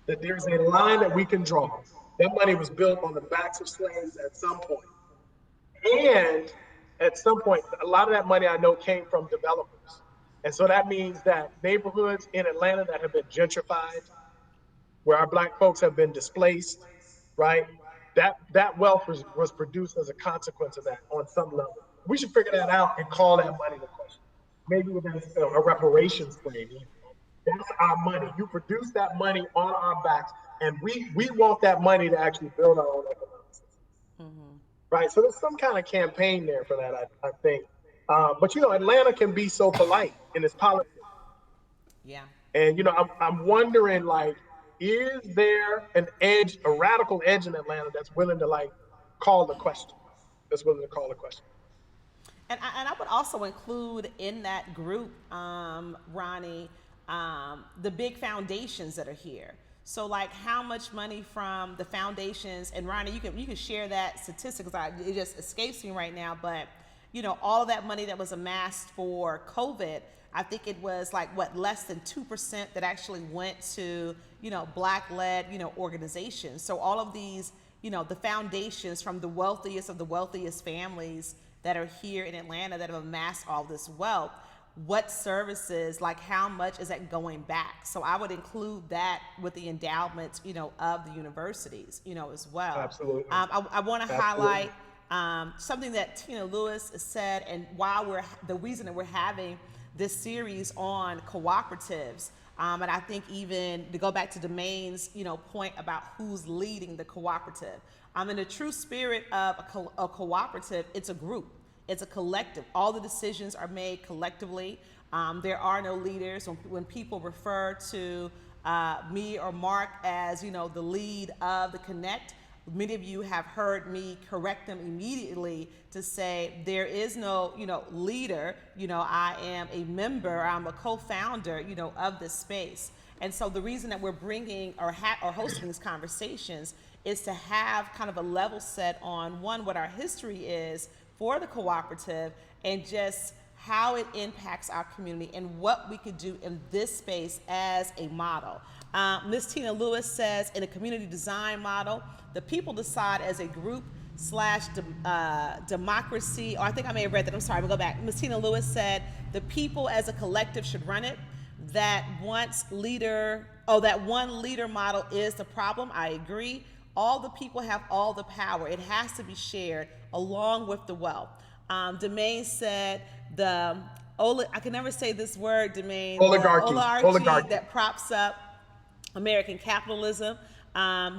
that there's a line that we can draw. That money was built on the backs of slaves at some point. And at some point, a lot of that money I know came from developers. And so that means that neighborhoods in Atlanta that have been gentrified, where our Black folks have been displaced, right? That wealth was produced as a consequence of that on some level. We should figure that out and call that money the question. Maybe with a reparations claim. That's our money. You produce that money on our backs, and we want that money to actually build our own economic system. Right? So there's some kind of campaign there for that, I think. But Atlanta can be so polite in its politics. Yeah. And I'm wondering, is there an edge, a radical edge in Atlanta that's willing to call the question? that's willing to call the question. And I would also include in that group, Ronnie, the big foundations that are here. So like how much money from the foundations, and Ronnie, you can share that statistic because it just escapes me right now, but all of that money that was amassed for COVID, I think it was like less than 2% that actually went to, Black-led, organizations. So all of these, the foundations from the wealthiest of the wealthiest families that are here in Atlanta that have amassed all this wealth, what services, like how much is that going back? So I would include that with the endowments, of the universities, as well. Absolutely. I want to highlight something that Tina Lewis said, and the reason that we're having this series on cooperatives, and I think even to go back to Domain's, point about who's leading the cooperative. In the true spirit of a cooperative, it's a group. It's a collective. All the decisions are made collectively. There are no leaders. When people refer to me or Mark as, the lead of the Connect, many of you have heard me correct them immediately to say there is no, leader. I am a member. I'm a co-founder, of this space. And so the reason that we're bringing or hosting these conversations is to have kind of a level set on what our history is for the cooperative, and just how it impacts our community and what we could do in this space as a model. Ms. Tina Lewis says, in a community design model, the people decide as a group / democracy, or I think I may have read that, I'm sorry, we'll go back. Ms. Tina Lewis said, the people as a collective should run it. That one leader model is the problem. I agree. All the people have all the power. It has to be shared along with the wealth. Domain said I can never say this word, Domain. Oligarchy that props up American capitalism.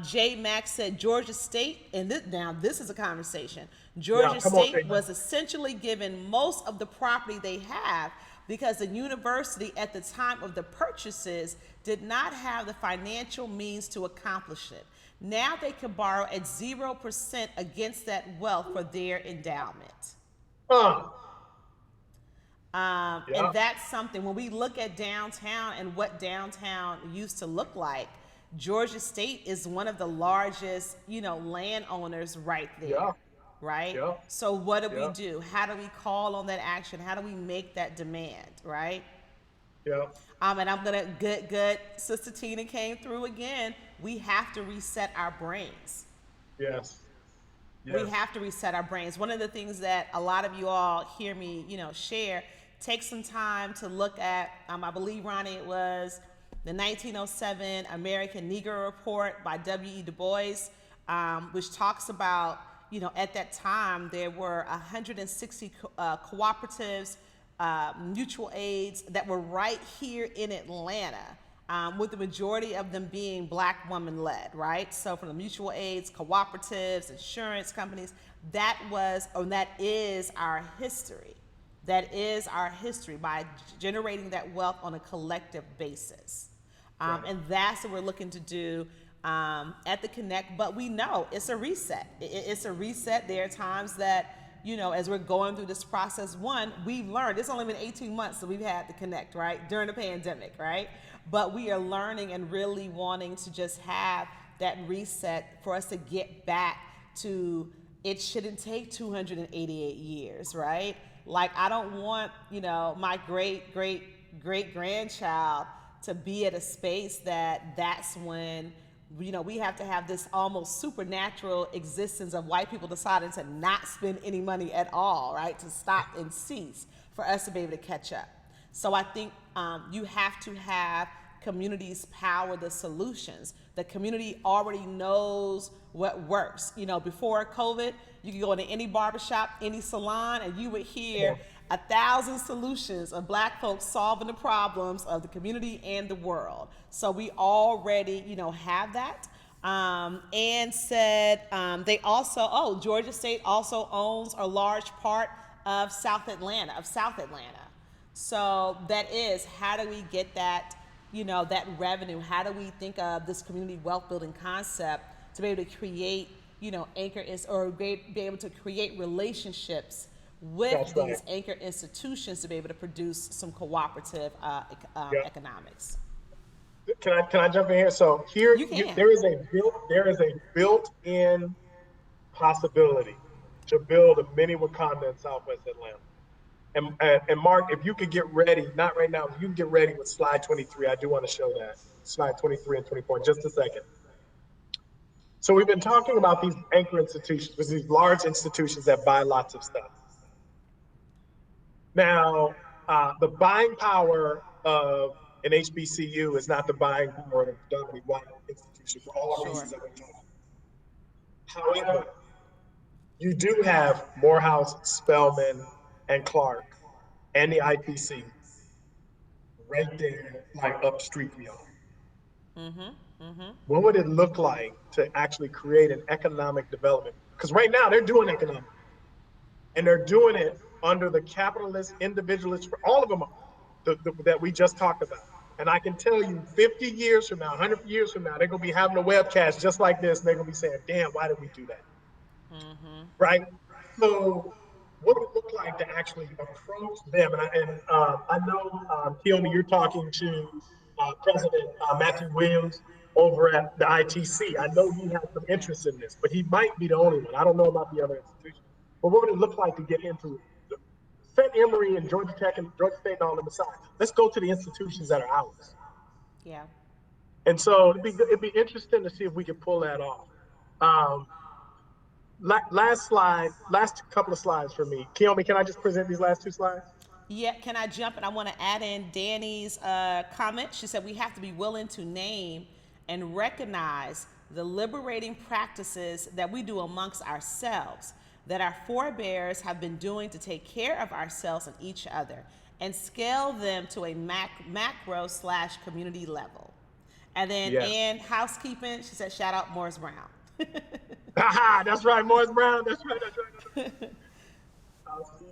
J. Max said Georgia State, and this is a conversation. Georgia State was essentially given most of the property they have because the university at the time of the purchases did not have the financial means to accomplish it. Now they can borrow at 0% against that wealth for their endowment. And that's something, when we look at downtown and what downtown used to look like, Georgia State is one of the largest, landowners right there. Yeah. Right? Yeah. So what do we do? How do we call on that action? How do we make that demand, right? Yeah. And I'm gonna good. Sister Tina came through again. We have to reset our brains. Yes. We have to reset our brains. One of the things that a lot of you all hear me, share, take some time to look at. I believe, Ronnie, it was the 1907 American Negro Report by W.E. Du Bois, which talks about, at that time there were 160 cooperatives, mutual aids that were right here in Atlanta, with the majority of them being Black woman led, right? So from the mutual aids, cooperatives, insurance companies, that is our history. That is our history, by generating that wealth on a collective basis. And that's what we're looking to do at the Connect. But we know it's a reset. It's a reset. There are times that, as we're going through this process, we've learned, it's only been 18 months that we've had the Connect, right? During the pandemic, right? But we are learning and really wanting to just have that reset for us to get back to, it shouldn't take 288 years, right? Like, I don't want, my great grandchild to be at a space that's when, we have to have this almost supernatural existence of white people deciding to not spend any money at all, right? To stop and cease for us to be able to catch up. So I think you have to have communities power the solutions. The community already knows what works. Before COVID, you could go into any barbershop, any salon, and you would hear 1,000 solutions of Black folks solving the problems of the community and the world. So we already, have that. And said they also, Georgia State also owns a large part of South Atlanta. So that is, how do we get that, that revenue? How do we think of this community wealth building concept to be able to create, anchor is, or be able to create relationships with That's right. these anchor institutions to be able to produce some cooperative Yeah. economics. Can I jump in here? So here, You can. there is a built-in possibility to build a mini Wakanda in Southwest Atlanta. And Mark, if you could get ready, not right now, if you can get ready with slide 23. I do want to show that slide 23 and 24 in just a second. So we've been talking about these anchor institutions, these large institutions that buy lots of stuff. Now, the buying power of an HBCU is not the buying power of a predominantly white institution for all reasons that we're talking. However, you do have Morehouse, Spelman, and Clark, and the IPC right there, like up street from y'all. What would it look like to actually create an economic development? Because right now they're doing economic, and they're doing it under the capitalist, individualist, all of them are, that we just talked about. And I can tell you 50 years from now, 100 years from now, they're going to be having a webcast just like this, and they're going to be saying, damn, why did we do that? Right? So what would it look like to actually approach them? And I know, Keone, you're talking to President Matthew Williams over at the ITC. I know he has some interest in this, but he might be the only one. I don't know about the other institutions. But what would it look like to get into St. Emory and Georgia Tech and Georgia State and all them aside? Let's go to the institutions that are ours. Yeah. And so it'd be interesting to see if we can pull that off. Last couple of slides for me. Keone, can I just present these last two slides? Yeah, can I jump? And I want to add in Danny's comment. She said we have to be willing to name and recognize the liberating practices that we do amongst ourselves, that our forebears have been doing to take care of ourselves and each other, and scale them to a macro/community level. And then in housekeeping, she said, shout out Morris Brown. That's right, Morris Brown. That's right.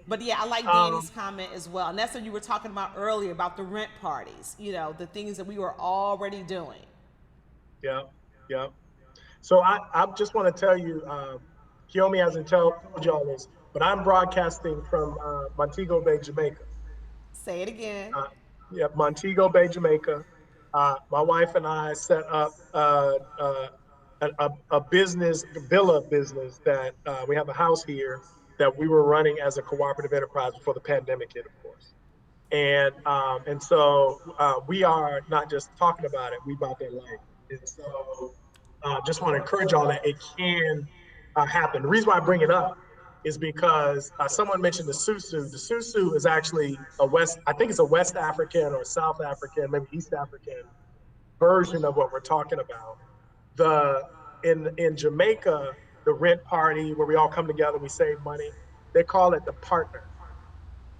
But yeah, I like Danny's comment as well. And that's what you were talking about earlier about the rent parties, the things that we were already doing. Yeah. So I just want to tell you, Keone hasn't told y'all this, but I'm broadcasting from Montego Bay, Jamaica. Say it again. Montego Bay, Jamaica. My wife and I set up a villa business that we have a house here that we were running as a cooperative enterprise before the pandemic hit, of course. And so we are not just talking about it, we about that life. And so just want to encourage y'all that it can happen. The reason why I bring it up is because someone mentioned the susu. The susu is actually I think it's a West African or South African, maybe East African version of what we're talking about. In Jamaica, the rent party where we all come together, we save money, they call it the partner.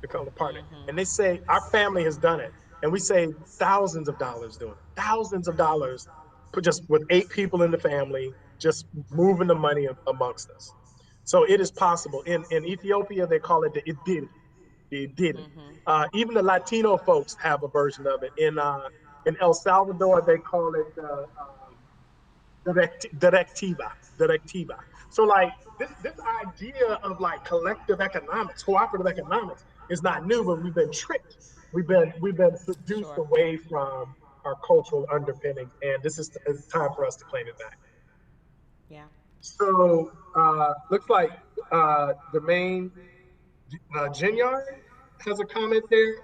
They call it the partner. And they say our family has done it. And we save thousands of dollars doing it. Thousands of dollars just with 8 people in the family, just moving the money amongst us. So it is possible. In Ethiopia, they call it the idiri. The idiri. Even the Latino folks have a version of it. In El Salvador, they call it directiva. So like this idea of like collective economics, cooperative economics is not new, but we've been tricked. We've been seduced away from our cultural underpinnings, and this is it's time for us to claim it back. Yeah. So looks like Jermaine Ginyard has a comment there.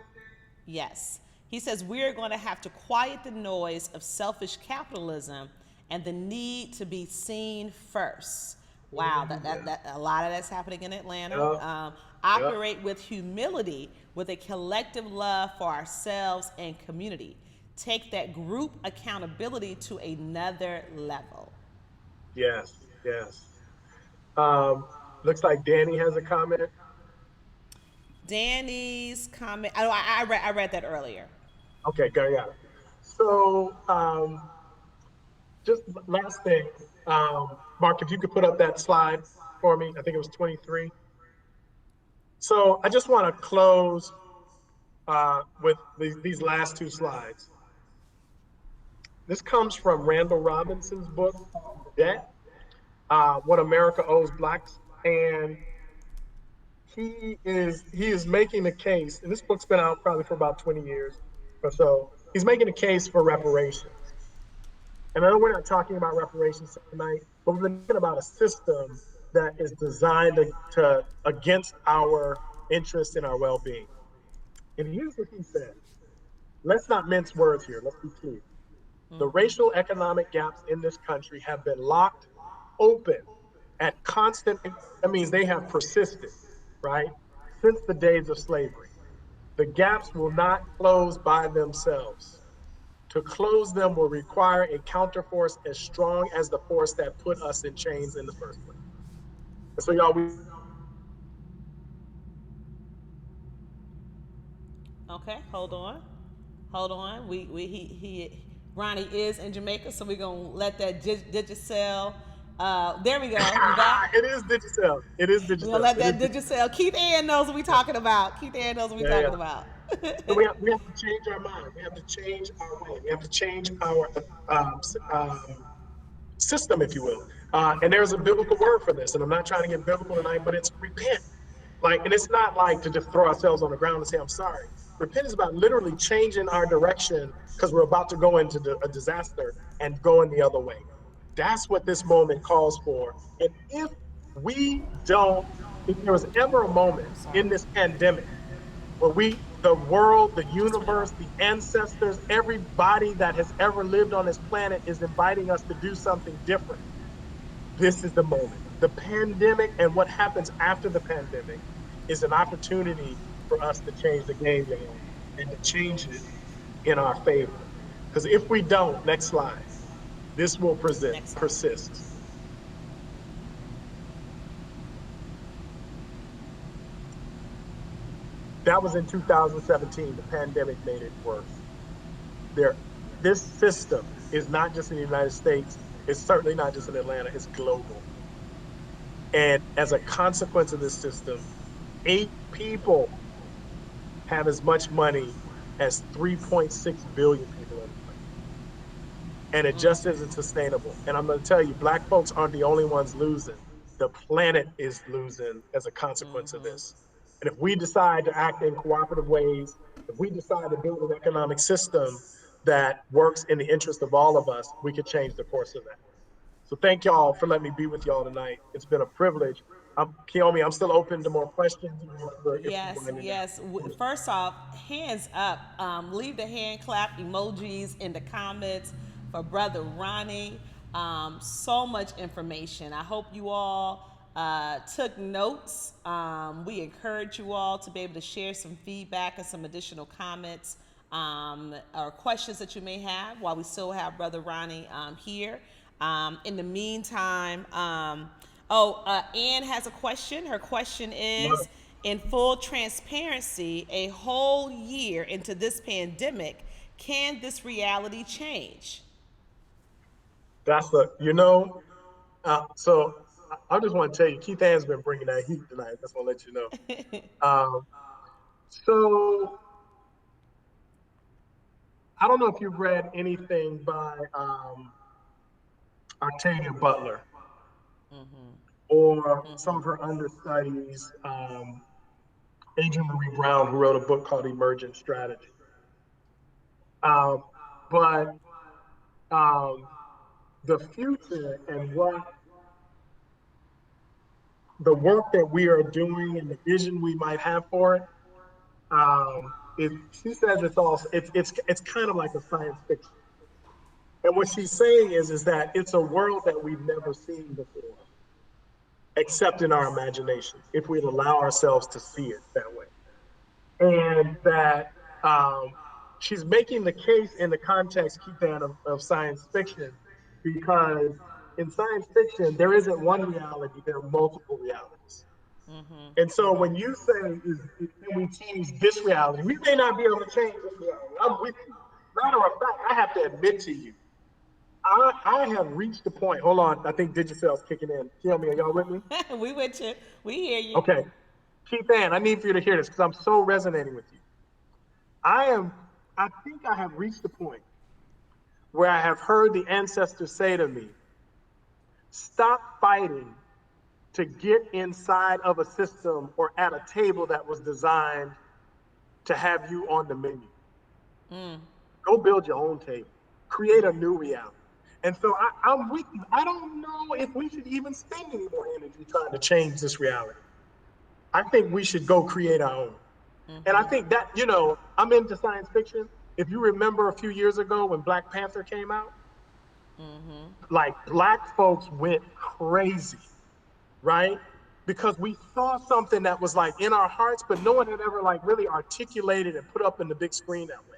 Yes. He says we're going to have to quiet the noise of selfish capitalism and the need to be seen first. Wow, that a lot of that's happening in Atlanta. Operate with humility, with a collective love for ourselves and community. Take that group accountability to another level. Yes. Looks like Danny has a comment. Danny's comment. I read that earlier. Okay, go yeah. So just last thing, Mark, if you could put up that slide for me, I think it was 23. So I just want to close with these last 2 slides. This comes from Randall Robinson's book, Debt. what America owes blacks, and he is making the case. And this book's been out probably for about 20 years or so. He's making a case for reparations. And I know we're not talking about reparations tonight, but we've been talking about a system that is designed to against our interests and our well-being. And here's what he said. Let's not mince words here. Let's be clear. The racial economic gaps in this country have been locked open at constant, that means they have persisted, right? Since the days of slavery. The gaps will not close by themselves. To close them will require a counterforce as strong as the force that put us in chains in the first place. And so, y'all, Okay, hold on. Hold on. Ronnie is in Jamaica, so we're gonna let that Digicel. There we go. You back? it is Digicel. It is We're gonna Digicel. let It is that Digicel. Digicel. Keith Ann knows what we're Yeah, talking about. Keith Ann knows what we're yeah, yeah. talking about. So we have to change our mind. We have to change our way. We have to change our um, system, if you will. And there's a biblical word for this. And I'm not trying to get biblical tonight, but it's repent. Like, and it's not like to just throw ourselves on the ground and say, I'm sorry. Repent is about literally changing our direction because we're about to go into a disaster and going the other way. That's what this moment calls for. And if we don't, if there was ever a moment I'm sorry. in this pandemic where the world, the universe, the ancestors, everybody that has ever lived on this planet is inviting us to do something different, this is the moment. The pandemic and what happens after the pandemic is an opportunity for us to change the game, y'all, and to change it in our favor. Because if we don't, next slide, this will Next slide. persist. That was in 2017. The pandemic made it worse. There, this system is not just in the United States. It's certainly not just in Atlanta. It's global. And as a consequence of this system, 8 people have as much money as 3.6 billion people in the country. And it just isn't sustainable. And I'm going to tell you, Black folks aren't the only ones losing. The planet is losing as a consequence of this. And if we decide to act in cooperative ways, if we decide to build an economic system that works in the interest of all of us, we could change the course of that. So thank y'all for letting me be with y'all tonight. It's been a privilege. Kiyomi, I'm still open to more questions if we're Yes, winding down. yes. First off, hands up. Leave the hand clap emojis in the comments for Brother Ronnie. So much information. I hope you all took notes. We encourage you all to be able to share some feedback and some additional comments or questions that you may have while we still have Brother Ronnie here. In the meantime, Ann has a question. Her question is, in full transparency, a whole year into this pandemic, can this reality change? That's the, you know, so I just want to tell you, Keith Ann's been bringing that heat tonight. Just want to let you know. Um, so I don't know if you've read anything by Octavia Butler or some of her understudies, Adrienne Marie Brown, who wrote a book called Emergent Strategy. But the future and what the work that we are doing and the vision we might have for it, she says it's kind of like a science fiction. And what she's saying is that it's a world that we've never seen before, except in our imagination, if we allow ourselves to see it that way. And that she's making the case in the context, Keith Ann, of science fiction, because in science fiction, there isn't one reality, there are multiple realities. And so when you say, can we change this reality? We may not be able to change this reality. I'm with you. Matter of fact, I have to admit to you, I have reached the point. Hold on, I think Digicel's kicking in. Tell me, are y'all with me? We with you. We hear you. Okay. Keith Ann, I need for you to hear this because I'm so resonating with you. I think I have reached the point where I have heard the ancestors say to me, Stop fighting to get inside of a system or at a table that was designed to have you on the menu. Go build your own table. Create a new reality. And so I'm with you. I don't know if we should even spend any more energy trying to change this reality. I think we should go create our own. And I think that, I'm into science fiction. If you remember a few years ago when Black Panther came out, like Black folks went crazy, right? Because we saw something that was like in our hearts, but no one had ever like really articulated and put up in the big screen that way,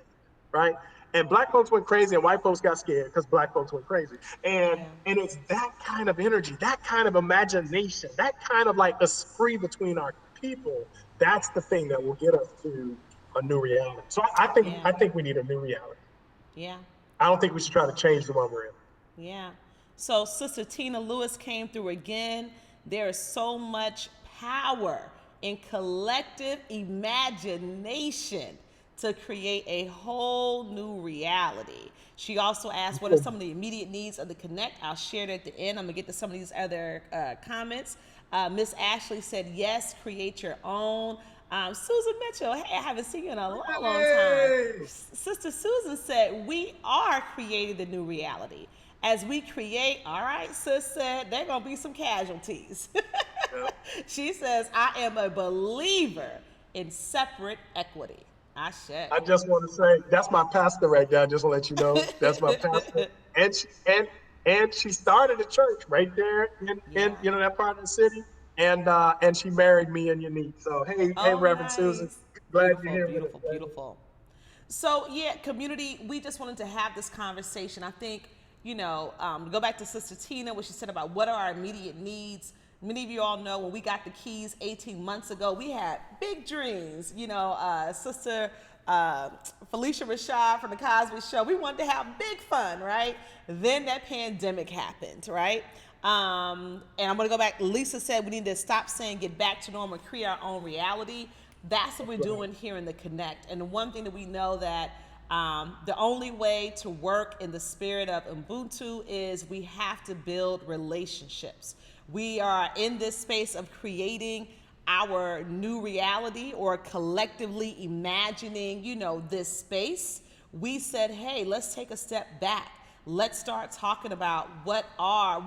right? And Black folks went crazy and white folks got scared because Black folks went crazy. And it's that kind of energy, that kind of imagination, that kind of like esprit between our people. That's the thing that will get us to a new reality. So I think we need a new reality. Yeah. I don't think we should try to change the one we're in. Yeah. So Sister Tina Lewis came through again. There is so much power in collective imagination to create a whole new reality. She also asked, what are some of the immediate needs of the Connect? I'll share it at the end. I'm gonna get to some of these other comments. Miss Ashley said, yes, create your own. Susan Mitchell, hey, I haven't seen you in a long time. Sister Susan said, we are creating the new reality. As we create, all right, sis said, there are going to be some casualties. She says, I am a believer in separate equity. I just want to say, that's my pastor right there. I just want to let you know, that's my pastor. And she started a church right there in that part of the city. And she married me and Unique. So, hey, Reverend nice. Susan, glad Beautiful, you're here. Beautiful. So, community, we just wanted to have this conversation. I think, go back to Sister Tina, what she said about what are our immediate needs. Many of you all know when we got the keys 18 months ago, we had big dreams. Sister Felicia Rashad from the Cosby Show, we wanted to have big fun, right? Then that pandemic happened, right? And I'm going to go back. Lisa said we need to stop saying get back to normal, create our own reality. That's what we're doing here in the Connect. And the one thing that we know that the only way to work in the spirit of Ubuntu is we have to build relationships. We are in this space of creating our new reality or collectively imagining, this space. We said, hey, let's take a step back. Let's start talking about what are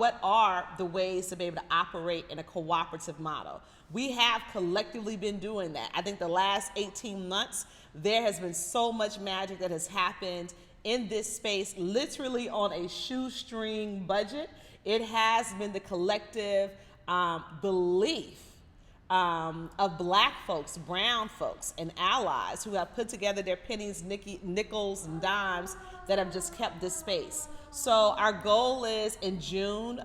the ways to be able to operate in a cooperative model. We have collectively been doing that. I think the last 18 months, there has been so much magic that has happened in this space, literally on a shoestring budget. It has been the collective belief of Black folks, brown folks, and allies who have put together their pennies, nickels, and dimes that have just kept this space. So our goal is in June,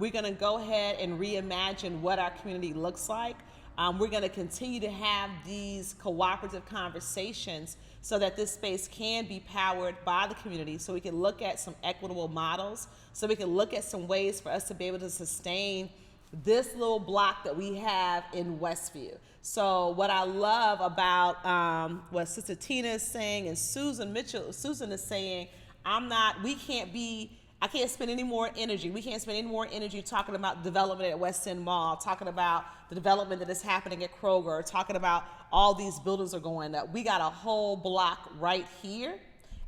we're going to go ahead and reimagine what our community looks like. We're going to continue to have these cooperative conversations so that this space can be powered by the community, so we can look at some equitable models, so we can look at some ways for us to be able to sustain this little block that we have in Westview. So what I love about what Sister Tina is saying and Susan is saying, I can't spend any more energy. We can't spend any more energy talking about development at West End Mall, talking about the development that is happening at Kroger, talking about all these buildings are going up. We got a whole block right here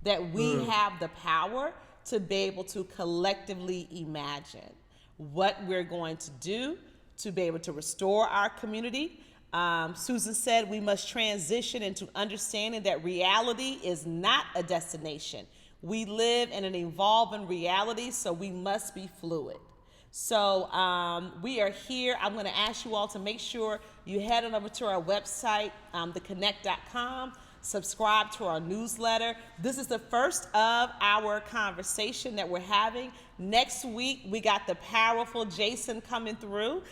that we have the power to be able to collectively imagine what we're going to do to be able to restore our community. Susan said we must transition into understanding that reality is not a destination. We live in an evolving reality, so we must be fluid. So we are here. I'm going to ask you all to make sure you head on over to our website, theconnect.com. Subscribe to our newsletter. This is the first of our conversation that we're having. Next week, we got the powerful Jason coming through.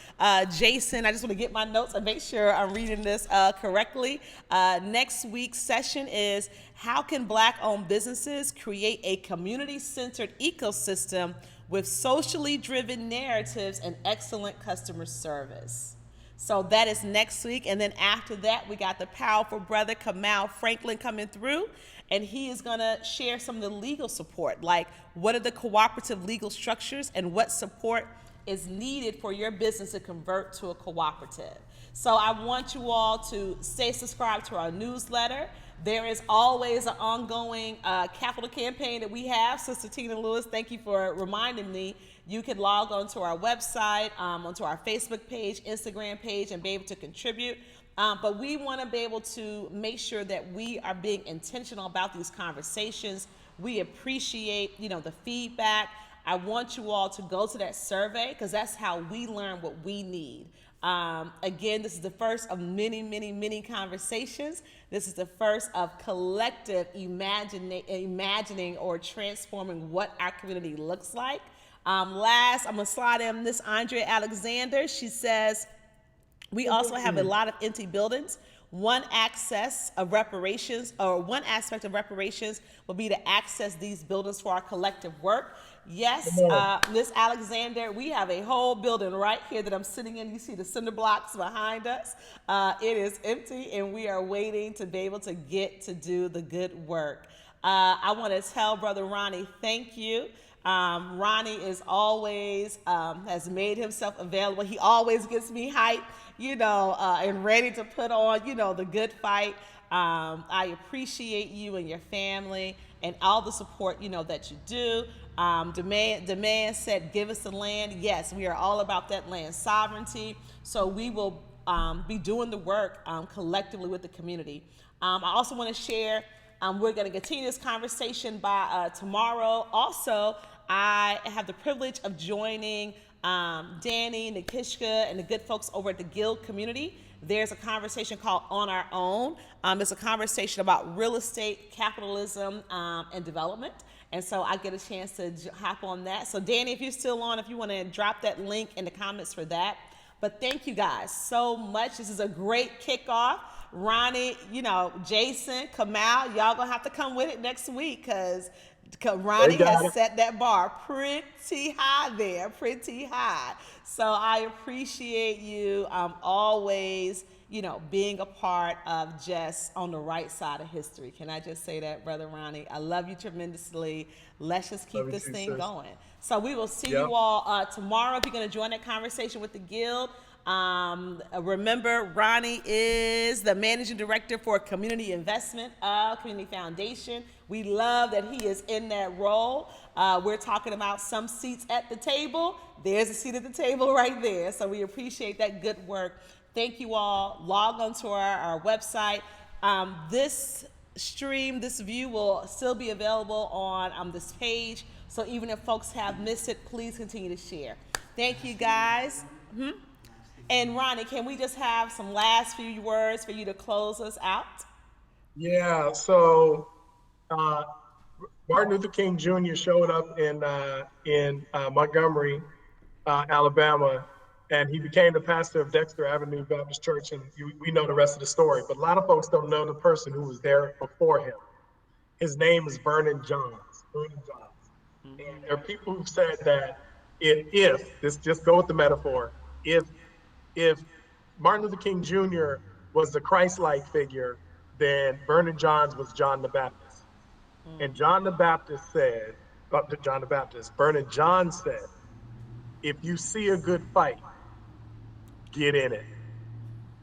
Jason, I just want to get my notes and make sure I'm reading this correctly. Next week's session is how can Black-owned businesses create a community-centered ecosystem with socially driven narratives and excellent customer service. So that is next week. And then after that, we got the powerful brother Kamal Franklin coming through, and he is going to share some of the legal support, like what are the cooperative legal structures and what support is needed for your business to convert to a cooperative. So I want you all to stay subscribed to our newsletter. There is always an ongoing capital campaign that we have. Sister Tina Lewis, thank you for reminding me. You can log on to our website, onto our Facebook page, Instagram page, and be able to contribute. But we want to be able to make sure that we are being intentional about these conversations. We appreciate, the feedback. I want you all to go to that survey because that's how we learn what we need. Again, this is the first of many, many, many conversations. This is the first of collective imagining or transforming what our community looks like. Last, I'm going to slide in Miss Andrea Alexander. She says, we also have a lot of empty buildings. One aspect of reparations will be to access these buildings for our collective work. Yes, Ms. Alexander, we have a whole building right here that I'm sitting in. You see the cinder blocks behind us. It is empty, and we are waiting to be able to get to do the good work. I want to tell Brother Ronnie, thank you. Ronnie is always, has made himself available. He always gets me hyped, and ready to put on, the good fight. I appreciate you and your family and all the support, that you do. Demand said, give us the land. Yes, we are all about that land sovereignty. So we will be doing the work collectively with the community. I also want to share, we're going to continue this conversation by tomorrow. Also, I have the privilege of joining Danny, Nikishka, and the good folks over at the Guild community. There's a conversation called On Our Own. It's a conversation about real estate, capitalism, and development. And so I get a chance to hop on that. So Danny, if you're still on, if you want to drop that link in the comments for that. But thank you guys so much. This is a great kickoff. Ronnie, Jason, Kamal, y'all gonna have to come with it next week because Ronnie has set that bar pretty high there, pretty high. So I appreciate you always, being a part of just on the right side of history. Can I just say that, Brother Ronnie? I love you tremendously. Let's just keep this thing going. So we will see you all tomorrow if you're going to join that conversation with the Guild. Remember, Ronnie is the managing director for community investment of Community Foundation. We love that he is in that role. We're talking about some seats at the table. There's a seat at the table right there. So we appreciate that good work. Thank you all. Log on to our website. This stream, this view will still be available on this page. So even if folks have missed it, please continue to share. Thank you, guys. And Ronnie, can we just have some last few words for you to close us out? Yeah, so Martin Luther King Jr. showed up in Montgomery, Alabama, and he became the pastor of Dexter Avenue Baptist Church, and we know the rest of the story. But a lot of folks don't know the person who was there before him. His name is Vernon Johns. And there are people who've said that if this, just go with the metaphor, if Martin Luther King Jr. was the Christ-like figure, then Vernon Johns was John the Baptist. And Vernon Johns said, if you see a good fight, get in it.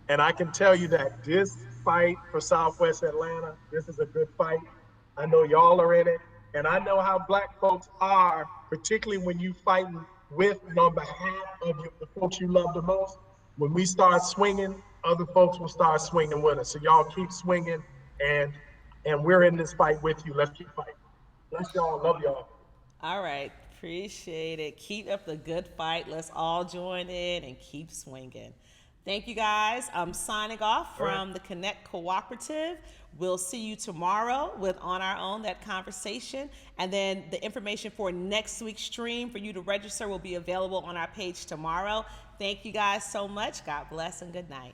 And I can tell you that this fight for Southwest Atlanta, this is a good fight. I know y'all are in it. And I know how Black folks are, particularly when you fighting with and on behalf of the folks you love the most. When we start swinging, other folks will start swinging with us. So y'all keep swinging, and we're in this fight with you. Let's keep fighting. Bless y'all. Love y'all. All right. Appreciate it. Keep up the good fight. Let's all join in and keep swinging. Thank you, guys. I'm signing off from the Connect Cooperative. We'll see you tomorrow with On Our Own, that conversation. And then the information for next week's stream for you to register will be available on our page tomorrow. Thank you guys so much. God bless and good night.